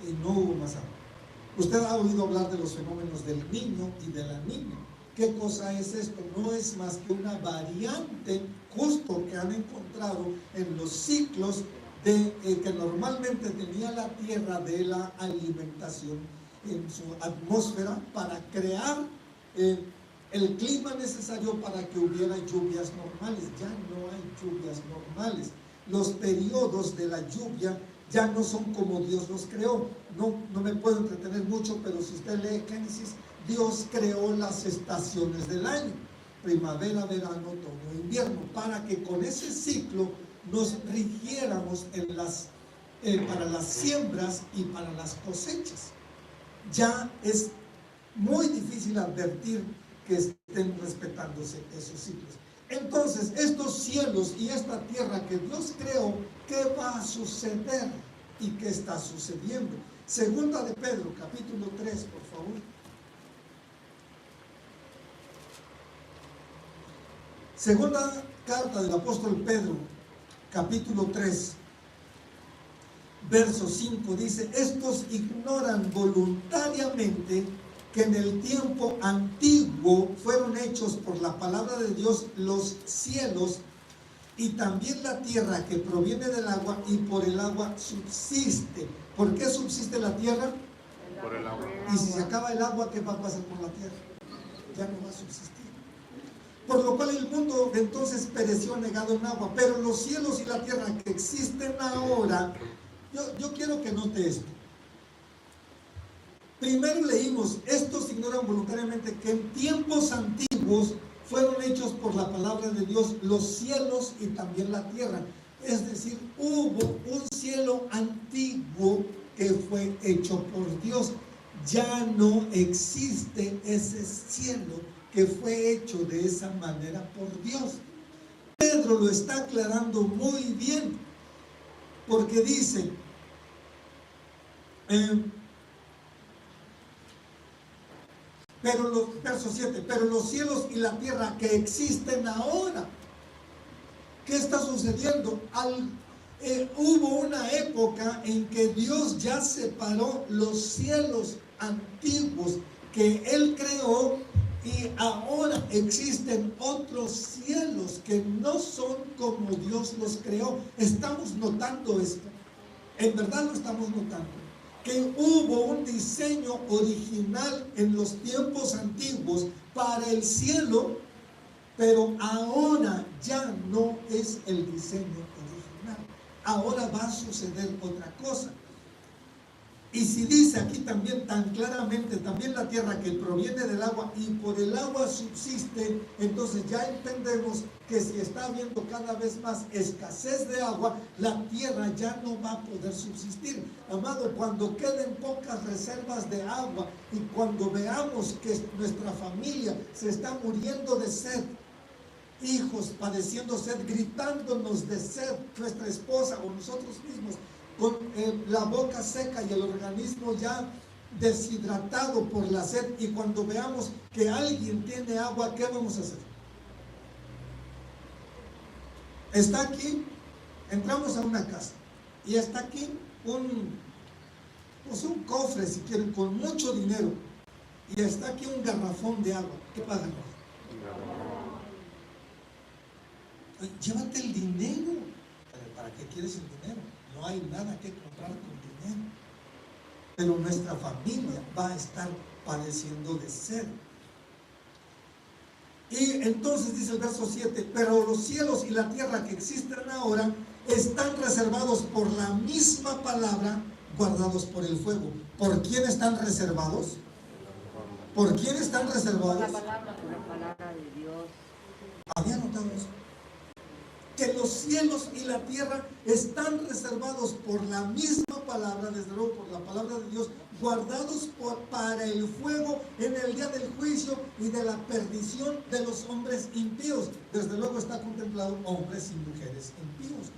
Y no hubo más agua. Usted ha oído hablar de los fenómenos del niño y de la niña. ¿Qué cosa es esto? No es más que una variante justo que han encontrado en los ciclos que normalmente tenía la tierra de la alimentación en su atmósfera para crear el clima necesario para que hubiera lluvias normales. Ya no hay lluvias normales. Los periodos de la lluvia ya no son como Dios los creó. No me puedo entretener mucho, pero si usted lee Génesis, Dios creó las estaciones del año: primavera, verano, otoño, invierno, para que con ese ciclo nos rigiéramos para las siembras y para las cosechas. Ya es muy difícil advertir que estén respetándose esos ciclos. Entonces, estos cielos y esta tierra que Dios creó, ¿qué va a suceder y qué está sucediendo? Segunda de Pedro, capítulo 3, por favor. Segunda carta del apóstol Pedro, capítulo 3, verso 5, dice: estos ignoran voluntariamente que en el tiempo antiguo fueron hechos por la palabra de Dios los cielos y también la tierra que proviene del agua, y por el agua subsiste. ¿Por qué subsiste la tierra? Por el agua. Y si se acaba el agua, ¿qué va a pasar por la tierra? Ya no va a subsistir. Por lo cual el mundo de entonces pereció anegado en agua. Pero los cielos y la tierra que existen ahora, yo quiero que note esto. Primero leímos: estos ignoran voluntariamente que en tiempos antiguos fueron hechos por la palabra de Dios los cielos y también la tierra. Es decir, hubo un cielo antiguo que fue hecho por Dios. Ya no existe ese cielo que fue hecho de esa manera por Dios. Pedro lo está aclarando muy bien, porque dice, verso 7, pero los cielos y la tierra que existen ahora, ¿qué está sucediendo? Hubo una época en que Dios ya separó los cielos antiguos que Él creó, y ahora existen otros cielos que no son como Dios los creó. ¿Estamos notando esto? En verdad lo estamos notando, que hubo un diseño original en los tiempos antiguos para el cielo, pero ahora ya no es el diseño original. Ahora va a suceder otra cosa. Y si dice aquí también tan claramente, también la tierra que proviene del agua y por el agua subsiste, entonces ya entendemos que si está habiendo cada vez más escasez de agua, la tierra ya no va a poder subsistir. Amado, cuando queden pocas reservas de agua y cuando veamos que nuestra familia se está muriendo de sed, hijos padeciendo sed, gritándonos de sed, nuestra esposa o nosotros mismos, con la boca seca y el organismo ya deshidratado por la sed, y cuando veamos que alguien tiene agua, ¿qué vamos a hacer? Está aquí, entramos a una casa y está aquí un cofre, si quieren, con mucho dinero, y está aquí un garrafón de agua. ¿Qué pasa? Llévate el dinero. ¿Para qué quieres el dinero? No hay nada que comprar con dinero. Pero nuestra familia va a estar padeciendo de sed. Y entonces dice el verso 7: pero los cielos y la tierra que existen ahora están reservados por la misma palabra, guardados por el fuego. ¿Por quién están reservados? ¿Por quién están reservados? La palabra de Dios. ¿Había notado eso? Que los cielos y la tierra están reservados por la misma palabra, desde luego por la palabra de Dios, guardados para el fuego en el día del juicio y de la perdición de los hombres impíos. Desde luego está contemplado hombres y mujeres impíos.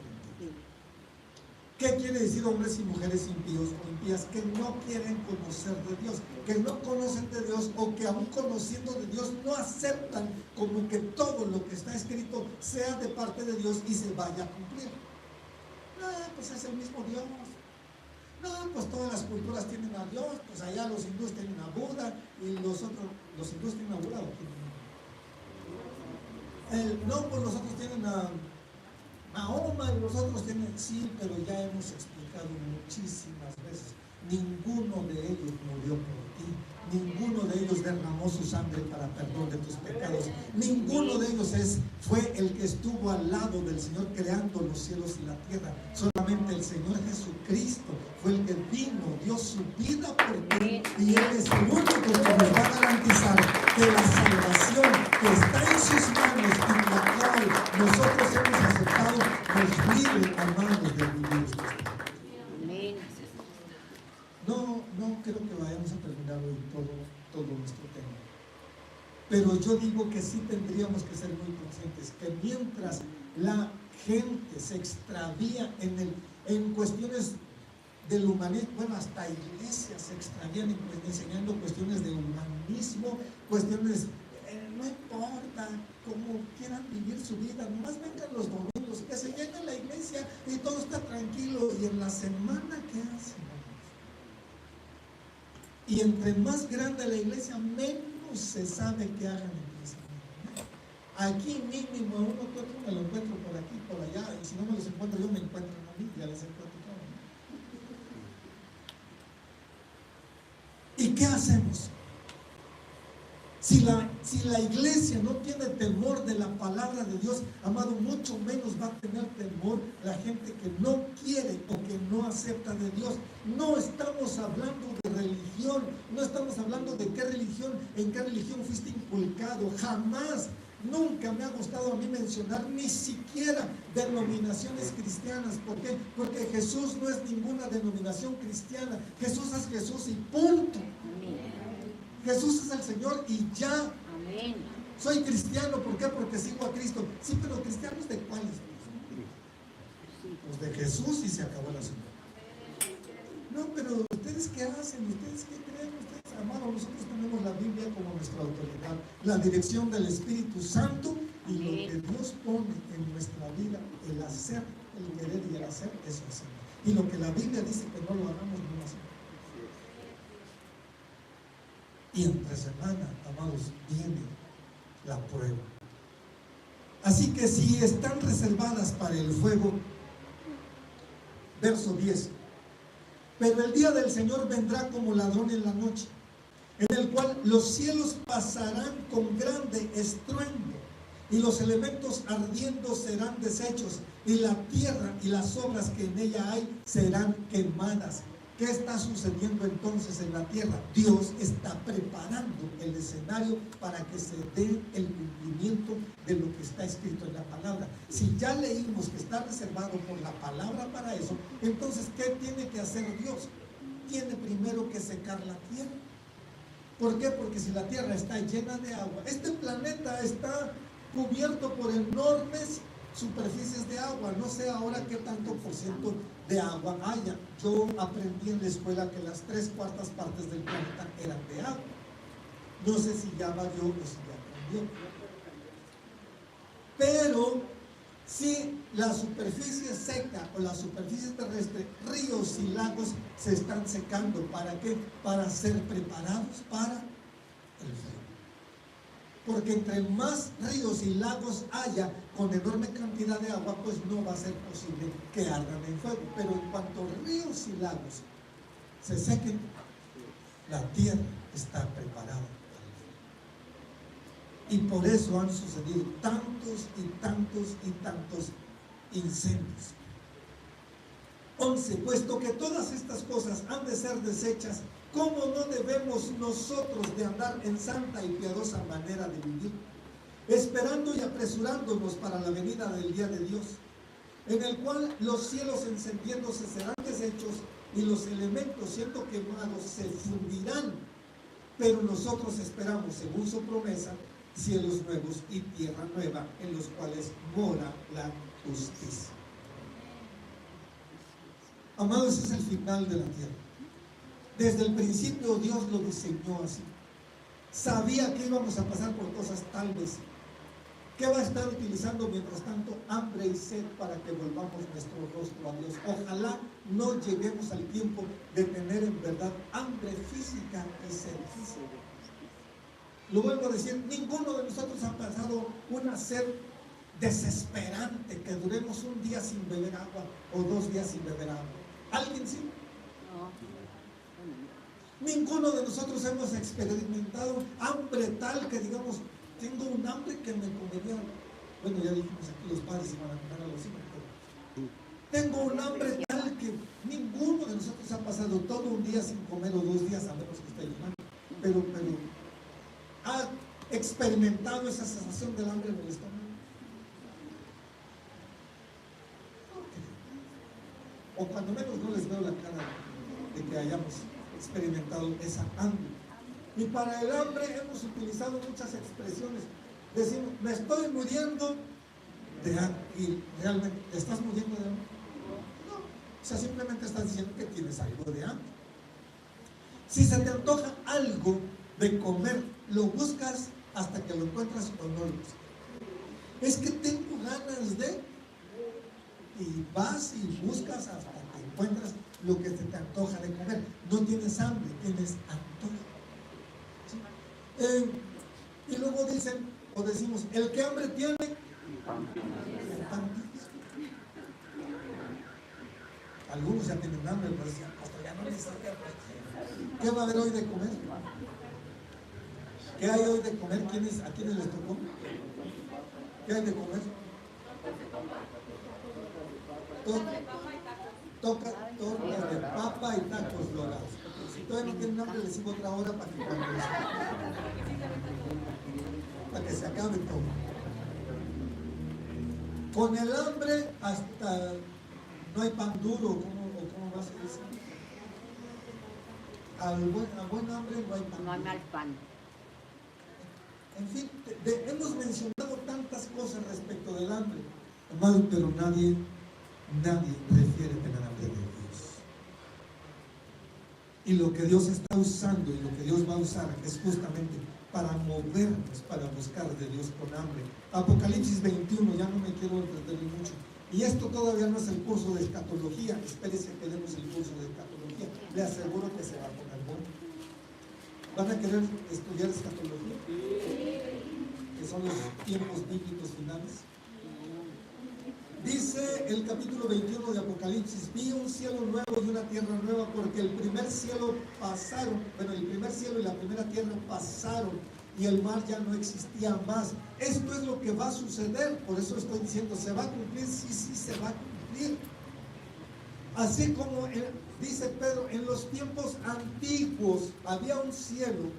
¿Qué quiere decir hombres y mujeres impíos o impías? Que no quieren conocer de Dios, que no conocen de Dios, o que aún conociendo de Dios no aceptan como que todo lo que está escrito sea de parte de Dios y se vaya a cumplir. No, pues es el mismo Dios. No, pues todas las culturas tienen a Dios, pues allá los hindúes tienen a Buda y los hindúes tienen a Buda, ¿o quién? No, pues los otros tienen a Mahoma y los otros tienen, sí, pero ya hemos explicado muchísimas veces, ninguno de ellos murió por ti, ninguno de ellos derramó su sangre para perdón de tus pecados, ninguno de ellos fue el que estuvo al lado del Señor creando los cielos y la tierra. Solamente el Señor Jesucristo fue el que vino, dio su vida por ti, y Él es el único que nos va a garantizar que la salvación que está en sus manos y la cual nosotros hemos aceptado nos libre, hermanos, de vivir estos tiempos. No creo que vayamos a terminar hoy todo nuestro tema, pero yo digo que sí tendríamos que ser muy conscientes que mientras la gente se extravía en cuestiones del humanismo, bueno, hasta iglesias se extravían enseñando cuestiones de humanismo, cuestiones, no importa, como quieran vivir su vida, nomás vengan los domingos, que se llene la iglesia y todo está tranquilo. Y en la semana, ¿qué hacen? Y entre más grande la iglesia, menos se sabe qué hagan en la semana. Aquí mínimo uno que otro me lo encuentro por aquí, por allá, y si no me los encuentro yo, me encuentro a mí, ya les encuentro todo. ¿Y qué hacemos? Si la iglesia no tiene temor de la palabra de Dios, amado, mucho menos va a tener temor la gente que no quiere o que no acepta de Dios. No estamos hablando de religión, no estamos hablando de en qué religión fuiste inculcado, jamás. Nunca me ha gustado a mí mencionar ni siquiera denominaciones cristianas. ¿Por qué? Porque Jesús no es ninguna denominación cristiana. Jesús es Jesús y punto. Jesús es el Señor y ya. Amén. Soy cristiano, ¿por qué? Porque sigo a Cristo. Sí, pero cristianos ¿de cuáles? Pues de Jesús y se acabó el asunto. No, pero ¿ustedes qué hacen? ¿Ustedes qué creen? Ustedes, amados, nosotros tenemos la Biblia como nuestra autoridad, la dirección del Espíritu Santo, y lo que Dios pone en nuestra vida, el hacer, el querer y el hacer, eso hacemos. Y lo que la Biblia dice que no lo hagamos, no lo hacemos. Y entre semana, amados, viene la prueba. Así que si están reservadas para el fuego, verso 10, pero el día del Señor vendrá como ladrón en la noche, en el cual los cielos pasarán con grande estruendo, y los elementos ardiendo serán deshechos, y la tierra y las obras que en ella hay serán quemadas. ¿Qué está sucediendo entonces en la tierra? Dios está preparando el escenario para que se dé el cumplimiento de lo que está escrito en la palabra. Si ya leímos que está reservado por la palabra para eso, entonces ¿qué tiene que hacer Dios? Tiene primero que secar la tierra. ¿Por qué? Porque si la tierra está llena de agua, este planeta está cubierto por enormes superficies de agua. No sé ahora qué tanto por ciento de agua haya. Yo aprendí en la escuela que las 3/4 partes del planeta eran de agua. No sé si ya varió o si ya cambió. Pero si la superficie seca o la superficie terrestre, ríos y lagos se están secando. ¿Para qué? Para ser preparados para el fuego. Porque entre más ríos y lagos haya con enorme cantidad de agua, pues no va a ser posible que ardan en fuego. Pero en cuanto ríos y lagos se sequen, la tierra está preparada para el fuego. Y por eso han sucedido tantos y tantos y tantos incendios. 11. Puesto que todas estas cosas han de ser deshechas, ¿cómo no debemos nosotros de andar en santa y piadosa manera de vivir, esperando y apresurándonos para la venida del día de Dios, en el cual los cielos encendiéndose serán deshechos y los elementos siendo quemados se fundirán? Pero nosotros esperamos, según su promesa, cielos nuevos y tierra nueva, en los cuales mora la justicia. Amados, ese es el final de la tierra. Desde el principio Dios lo diseñó así. Sabía que íbamos a pasar por cosas tal vez. ¿Qué va a estar utilizando mientras tanto? Hambre y sed para que volvamos nuestro rostro a Dios. Ojalá no lleguemos al tiempo de tener en verdad hambre física y sed física. Lo vuelvo a decir, ninguno de nosotros ha pasado una sed desesperante que duremos un día sin beber agua o 2 días sin beber agua. ¿Alguien sí? No. Ninguno de nosotros hemos experimentado hambre tal que digamos, tengo un hambre que me comería. Bueno, ya dijimos aquí los padres iban a comer algo así, pero tengo un hambre tal que ninguno de nosotros ha pasado todo un día sin comer o 2 días, sabemos que está llenando, pero ha experimentado esa sensación del hambre en el estómago. O cuando menos no les veo la cara de que hayamos experimentado esa hambre. Y para el hambre hemos utilizado muchas expresiones. Decimos, me estoy muriendo de hambre. ¿Y realmente te estás muriendo de hambre? No. O sea, simplemente estás diciendo que tienes algo de hambre. Si se te antoja algo de comer, lo buscas hasta que lo encuentras o no lo buscas. Es que tengo ganas de, y vas y buscas hasta que encuentras lo que se te antoja de comer. No tienes hambre, tienes antojo. ¿Sí? Y luego dicen, o decimos, el que hambre tiene, el pan tiene. Algunos ya tienen hambre, pero decían, hasta ya no les saca. ¿Qué va a haber hoy de comer? ¿Qué hay hoy de comer? ¿A quiénes les tocó? ¿Qué hay de comer? Tortas de papa y tacos dorados. Si todavía no tienen hambre, les sigo otra hora para que se acabe todo. Con el hambre hasta no hay pan duro, ¿cómo va a ser eso? A buen hambre no hay pan. No hay mal pan. En fin, hemos mencionado tantas cosas respecto del hambre, amados, pero nadie refiere tener hambre de Dios. Y lo que Dios está usando y lo que Dios va a usar es justamente para movernos, para buscar de Dios con hambre. Apocalipsis 21, ya no me quiero entretener mucho. Y esto todavía no es el curso de escatología, espérese que demos el curso de escatología. Le aseguro que se va a poner bueno. ¿Van a querer estudiar escatología? Que son los tiempos bíblicos finales. Dice el capítulo 21 de Apocalipsis: vi un cielo nuevo y una tierra nueva, porque el primer cielo y la primera tierra pasaron y el mar ya no existía más. Esto es lo que va a suceder. Por eso estoy diciendo, ¿se va a cumplir? Sí, se va a cumplir. Así como dice Pedro, en los tiempos antiguos había un cielo,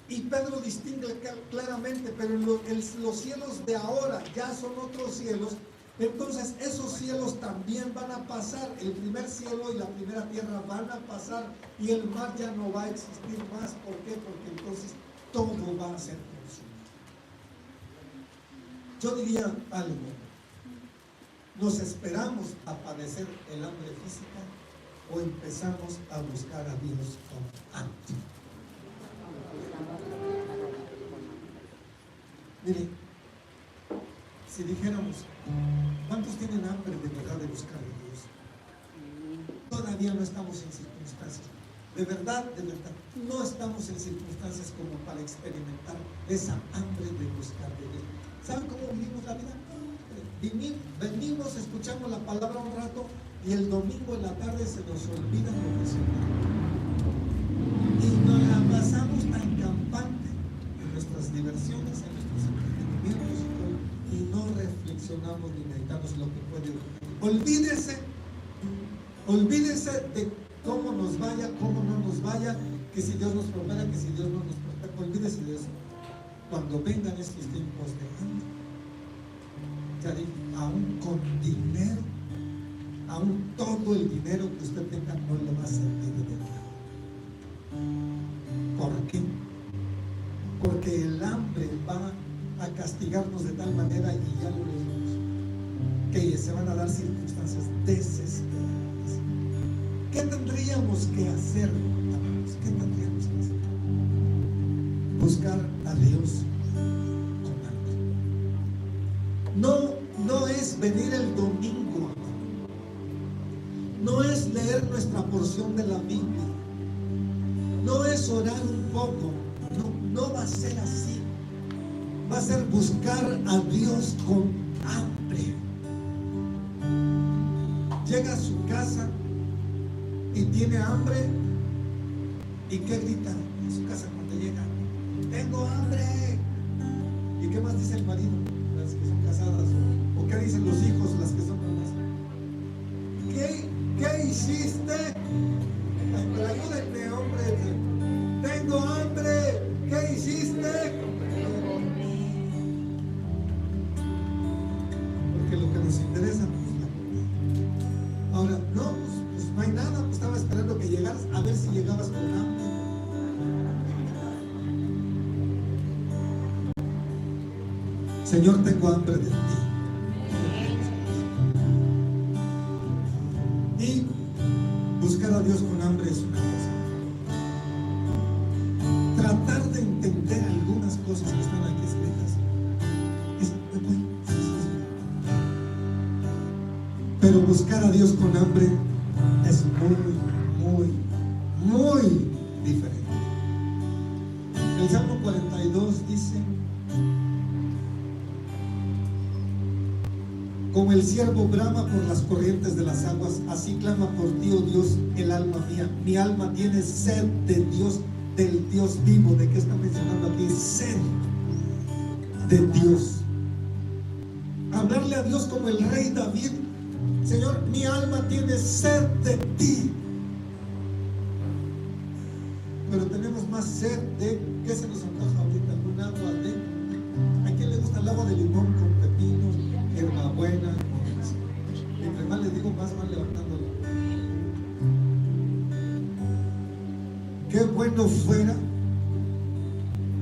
y Pedro distingue claramente, pero los cielos de ahora ya son otros cielos. Entonces esos cielos también van a pasar. El primer cielo y la primera tierra van a pasar y el mar ya no va a existir más. ¿Por qué? Porque entonces todo va a ser consumido. Yo diría algo: ¿nos esperamos a padecer el hambre física o empezamos a buscar a Dios con hambre? Mire, si dijéramos, ¿cuántos tienen hambre de verdad de buscar a Dios? Todavía no estamos en circunstancias. De verdad, no estamos en circunstancias como para experimentar esa hambre de buscar a Dios. ¿Saben cómo vivimos la vida? Venimos, escuchamos la palabra un rato y el domingo en la tarde se nos olvida lo que se y nos la pasamos tan campante en nuestras diversiones, en nuestros entretenimientos y no reflexionamos ni meditamos lo que puede ocurrir. Olvídese de cómo nos vaya, cómo no nos vaya, que si Dios nos prospera, que si Dios no nos prospera. Olvídese de eso. Cuando vengan estos tiempos de hambre, ya digo, aún con dinero, aún todo el dinero que usted tenga no le va a servir de nada. ¿Por qué? Porque el hambre va a castigarnos de tal manera, y ya lo leímos, que se van a dar circunstancias desesperadas. ¿Qué tendríamos que hacer, amigos? ¿Qué tendríamos que hacer? Buscar a Dios con hambre. No es venir el domingo, no es leer nuestra porción de la Biblia, no es orar un poco, no va a ser así. Va a ser buscar a Dios con hambre. Llega a su casa y tiene hambre, ¿y qué grita en su casa cuando llega? ¡Tengo hambre! ¿Y qué más dice el marido? Las que son casadas, o qué dicen los hijos, las que son mamás. ¿Qué hiciste? Ay, pero ayúdenme, hombre. ¡Tengo hambre! ¿Qué hiciste? Porque lo que nos interesa es la comida. Ahora, pues no hay nada, pues estaba esperando que llegaras, a ver si llegabas con hambre. Señor, tengo hambre de ti. Y buscar a Dios con hambre es una cosa. Tratar de entender algunas cosas cosas que están aquí escritas. Pero buscar a Dios con hambre es muy diferente. El Salmo 42 dice: como el ciervo brama por las corrientes de las aguas, así clama por ti, oh Dios, el alma mía. Mi alma tiene sed de Dios, del Dios vivo. ¿De qué está mencionando aquí? Sed de Dios. Hablarle a Dios como el rey David: Señor, mi alma tiene sed de ti. Pero tenemos más sed de, ¿qué se nos antoja ahorita? Un agua de, ¿a quién le gusta el agua de limón con pepino, hierbabuena? Entre más le digo, más van levantándolo. Qué bueno fuera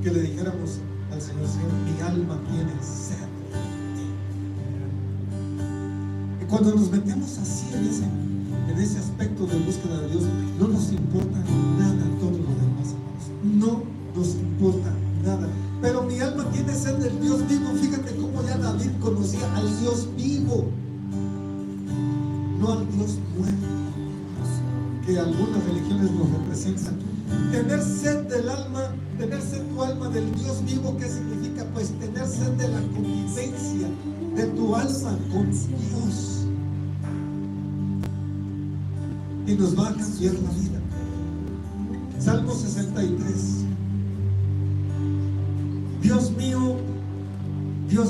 que le dijéramos al Señor: Señor, mi alma tiene sed de ti. Y cuando nos metemos así en ese aspecto de búsqueda de Dios, no nos importa nada todo lo demás, no nos importa nada. Pero mi alma tiene sed del Dios vivo. Fíjate cómo ya David conocía al Dios vivo, no al Dios muerto que algunas religiones nos representan. Tener sed del alma, tener sed tu alma del Dios vivo, ¿qué significa? Pues tener sed de la convivencia de tu alma con Dios. Y nos va a cambiar la vida. Salmo 63. Dios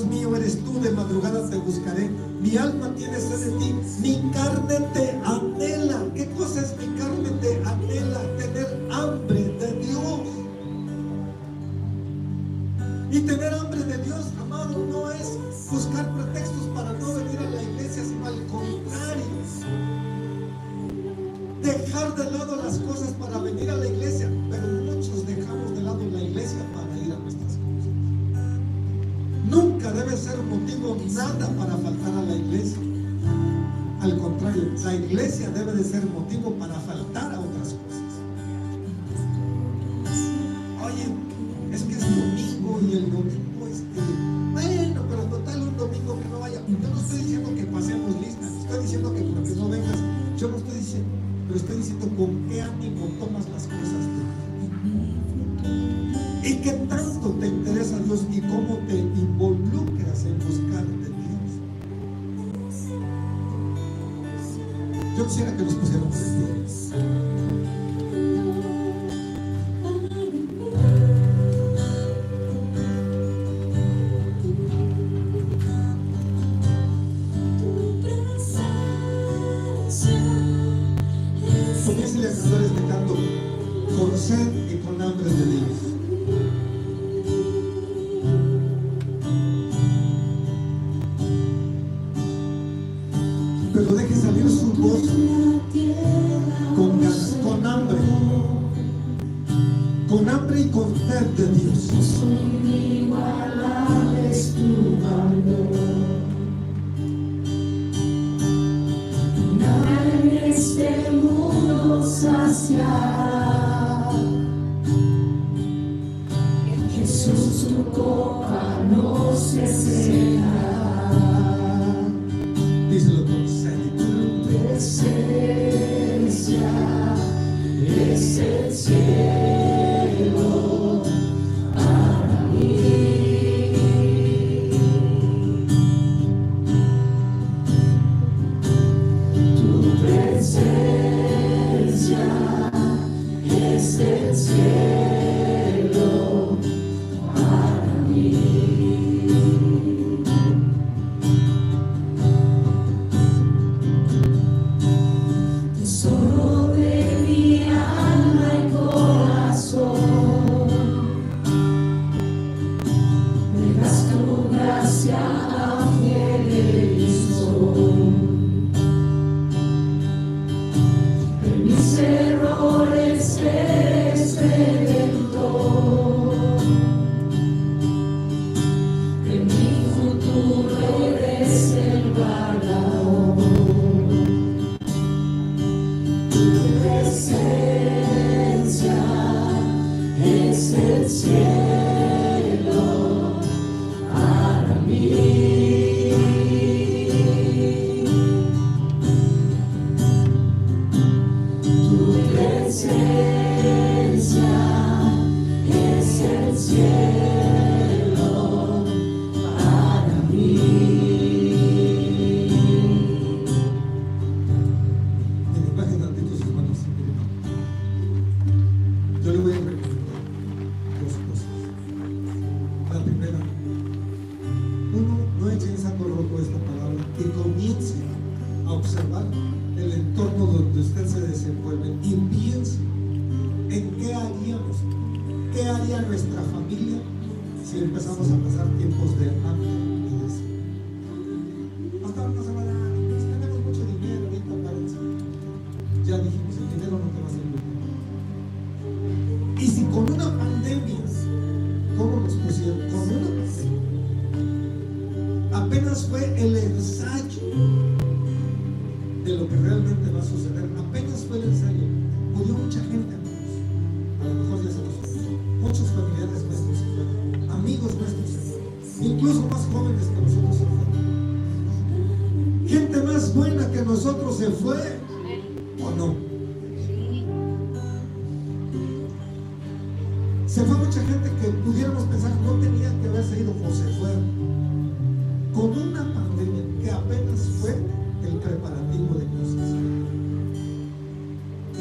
mío eres tú, de madrugada te buscaré. Mi alma tiene sed de ti, mi carne te anhela. ¿Qué cosa es mi carne te anhela? Tener hambre de Dios. Y tener hambre de Dios, amado, no es buscar pretextos para no venir a la iglesia, sino al contrario, dejar de lado las cosas para venir a la iglesia. Pero muchos dejamos de lado la iglesia para ir a nuestras cosas. Nunca debe ser motivo nada para faltar a la iglesia. Al contrario, la iglesia debe de ser motivo para faltar a otras cosas. Oye, es que es domingo y el domingo bueno, pero total, un domingo que no vaya. Yo no estoy diciendo que pasemos lista, estoy diciendo que porque no vengas. Yo no estoy diciendo, pero estoy diciendo con qué ánimo tomas las cosas de Dios. Y qué tanto te interesa Dios y cómo te involucras en buscar de Dios. Yo quisiera que nos pusiéramos de pie. Comienza a cantar este canto: con sed y con hambre de Dios. Pero deje salir su voz con ganas, con hambre y con sed de Dios. Inigualables tu valor. Nada en este mundo saciará. Jesús, tu copa no se secará. Díselo con sed y con hambre. Presencia es el cielo para mí. Tu presencia es el cielo para mí. La primera, uno no eche en saco roto esta palabra y comience a observar el entorno donde usted se desenvuelve y piense en qué haríamos, qué haría nuestra familia si empezamos a pasar tiempos de hambre y de sed. Hasta ahora no se va a dar, pues tenemos mucho dinero, ahorita párense. Ya dijimos, el dinero no te va a servir. Y si con una pandemia, ¿cómo nos pusieron? Con una pandemia. Apenas fue el ensayo de lo que realmente va a suceder. Apenas fue el ensayo. Murió mucha gente, amigos. A lo mejor ya se nos olvidó. Muchos familiares nuestros se fueron. Amigos nuestros se fueron. Incluso más jóvenes que nosotros se fueron. Gente más buena que nosotros se fue. ¿O no? Se fue mucha gente que pudiéramos pensar no tenía que haberse ido o se fueron. Con una pandemia que apenas fue el preparativo de cosas.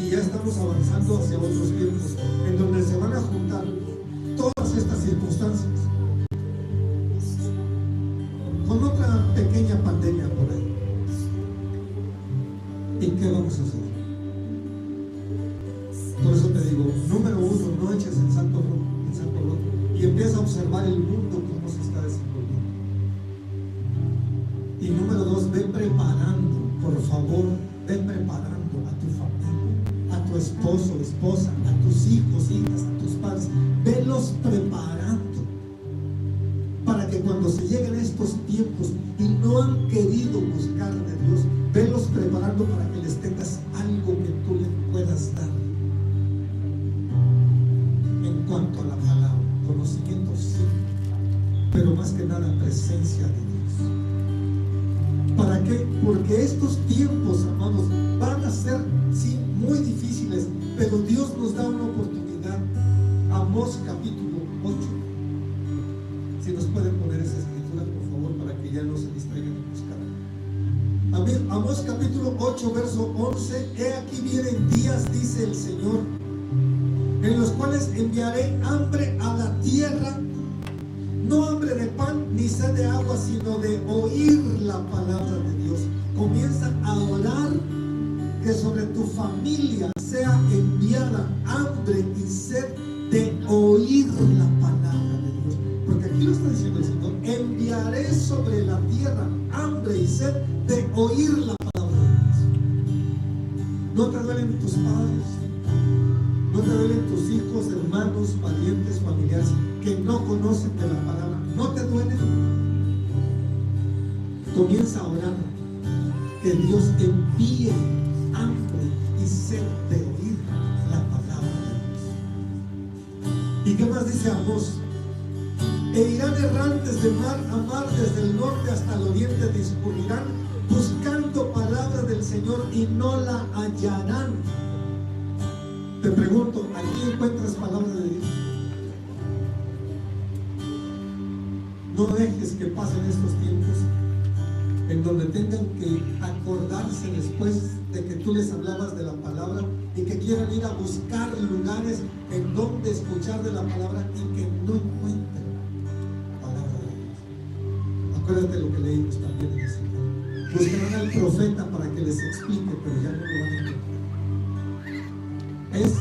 Y ya estamos avanzando hacia otros tiempos en donde se van a juntar todas estas circunstancias con otra pequeña pandemia por ahí. ¿Y qué vamos a hacer? Por eso te digo, número uno, no eches en saco roto y empieza a observar el mundo cómo se está desenvolviendo. Y número dos, ve preparando, por favor, ve preparando a tu familia, a tu esposo, esposa, a tus hijos, hijas, a tus padres, velos preparando para que cuando se lleguen estos tiempos y no han querido buscar de Dios, velos preparando para que les tengas algo que tú les puedas dar. En cuanto a la palabra, conocimiento sí, pero más que nada presencia de Dios. ¿Para qué? Porque estos tiempos, amados, van a ser, sí, muy difíciles, pero Dios nos da una oportunidad. Amós capítulo 8. Si nos pueden poner esa escritura, por favor, para que ya no se distraigan en buscar. Amós capítulo 8, verso 11. He aquí vienen días, dice el Señor, en los cuales enviaré hambre a la tierra, no hambre de pan ni sed de agua, sino de oír la palabra de Dios. Comienza a orar que sobre tu familia sea enviada hambre y sed de oír la palabra de Dios. Porque aquí lo está diciendo el Señor: enviaré sobre la tierra hambre y sed de oír la palabra de Dios. ¿No te duelen tus padres? ¿No te duelen tus hijos, hermanos, parientes, familiares que no conocen de la palabra? ¿No te duelen? Comienza a orar que Dios envíe hambre y sed de oír la palabra de Dios. ¿Y qué más dice Amós? E irán errantes de mar a mar, desde el norte hasta el oriente discurrirán, buscando palabra del Señor y no la hallarán. Te pregunto, ¿aquí encuentras palabra de Dios? No dejes que pasen estos tiempos en donde tengan que acordarse después de que tú les hablabas de la palabra y que quieran ir a buscar lugares en donde escuchar de la palabra y que no encuentren palabra de Dios. Acuérdate lo que leímos también en ese libro. Buscarán al profeta para que les explique, pero ya no lo van a encontrar. Es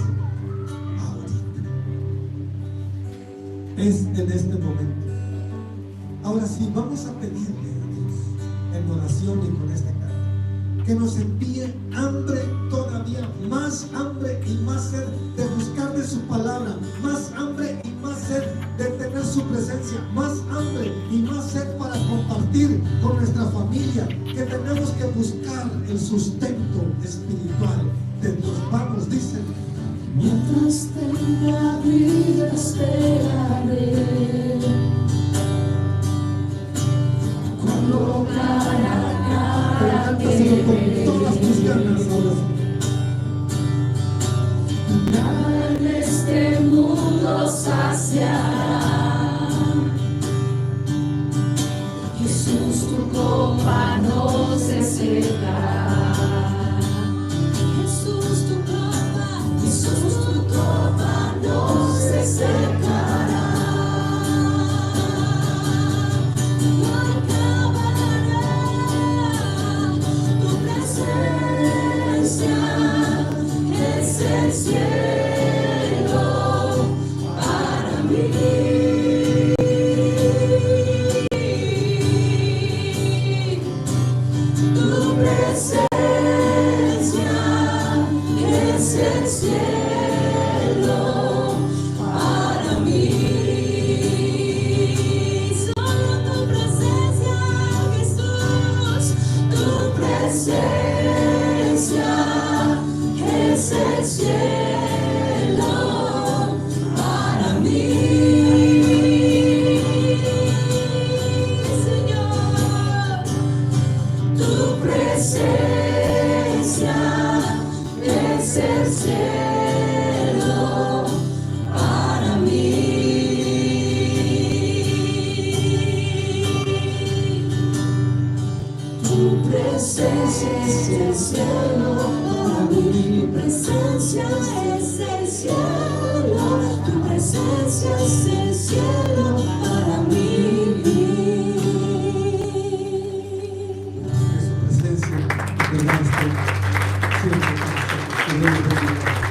ahorita, es en este momento. Ahora sí, vamos a pedirle a Dios en oración y con esta carta que nos envíe hambre todavía, más hambre y más sed de buscar de su palabra, más hambre y más sed de tener su presencia, más hambre y más sed para compartir con nuestra familia, que tenemos que buscar el sustento espiritual de Dios. Vamos, dice: mientras tenga vida esperaré, cuando cara a cara con todas tus ganas ahora. nada en este mundo saciará. Jesús, tu copa no se secará. Jesús, tu copa no se secará. es el cielo, tu presencia es el cielo para mí. Que su presencia, verdad, esté siempre con nosotros. Que Dios les bendiga.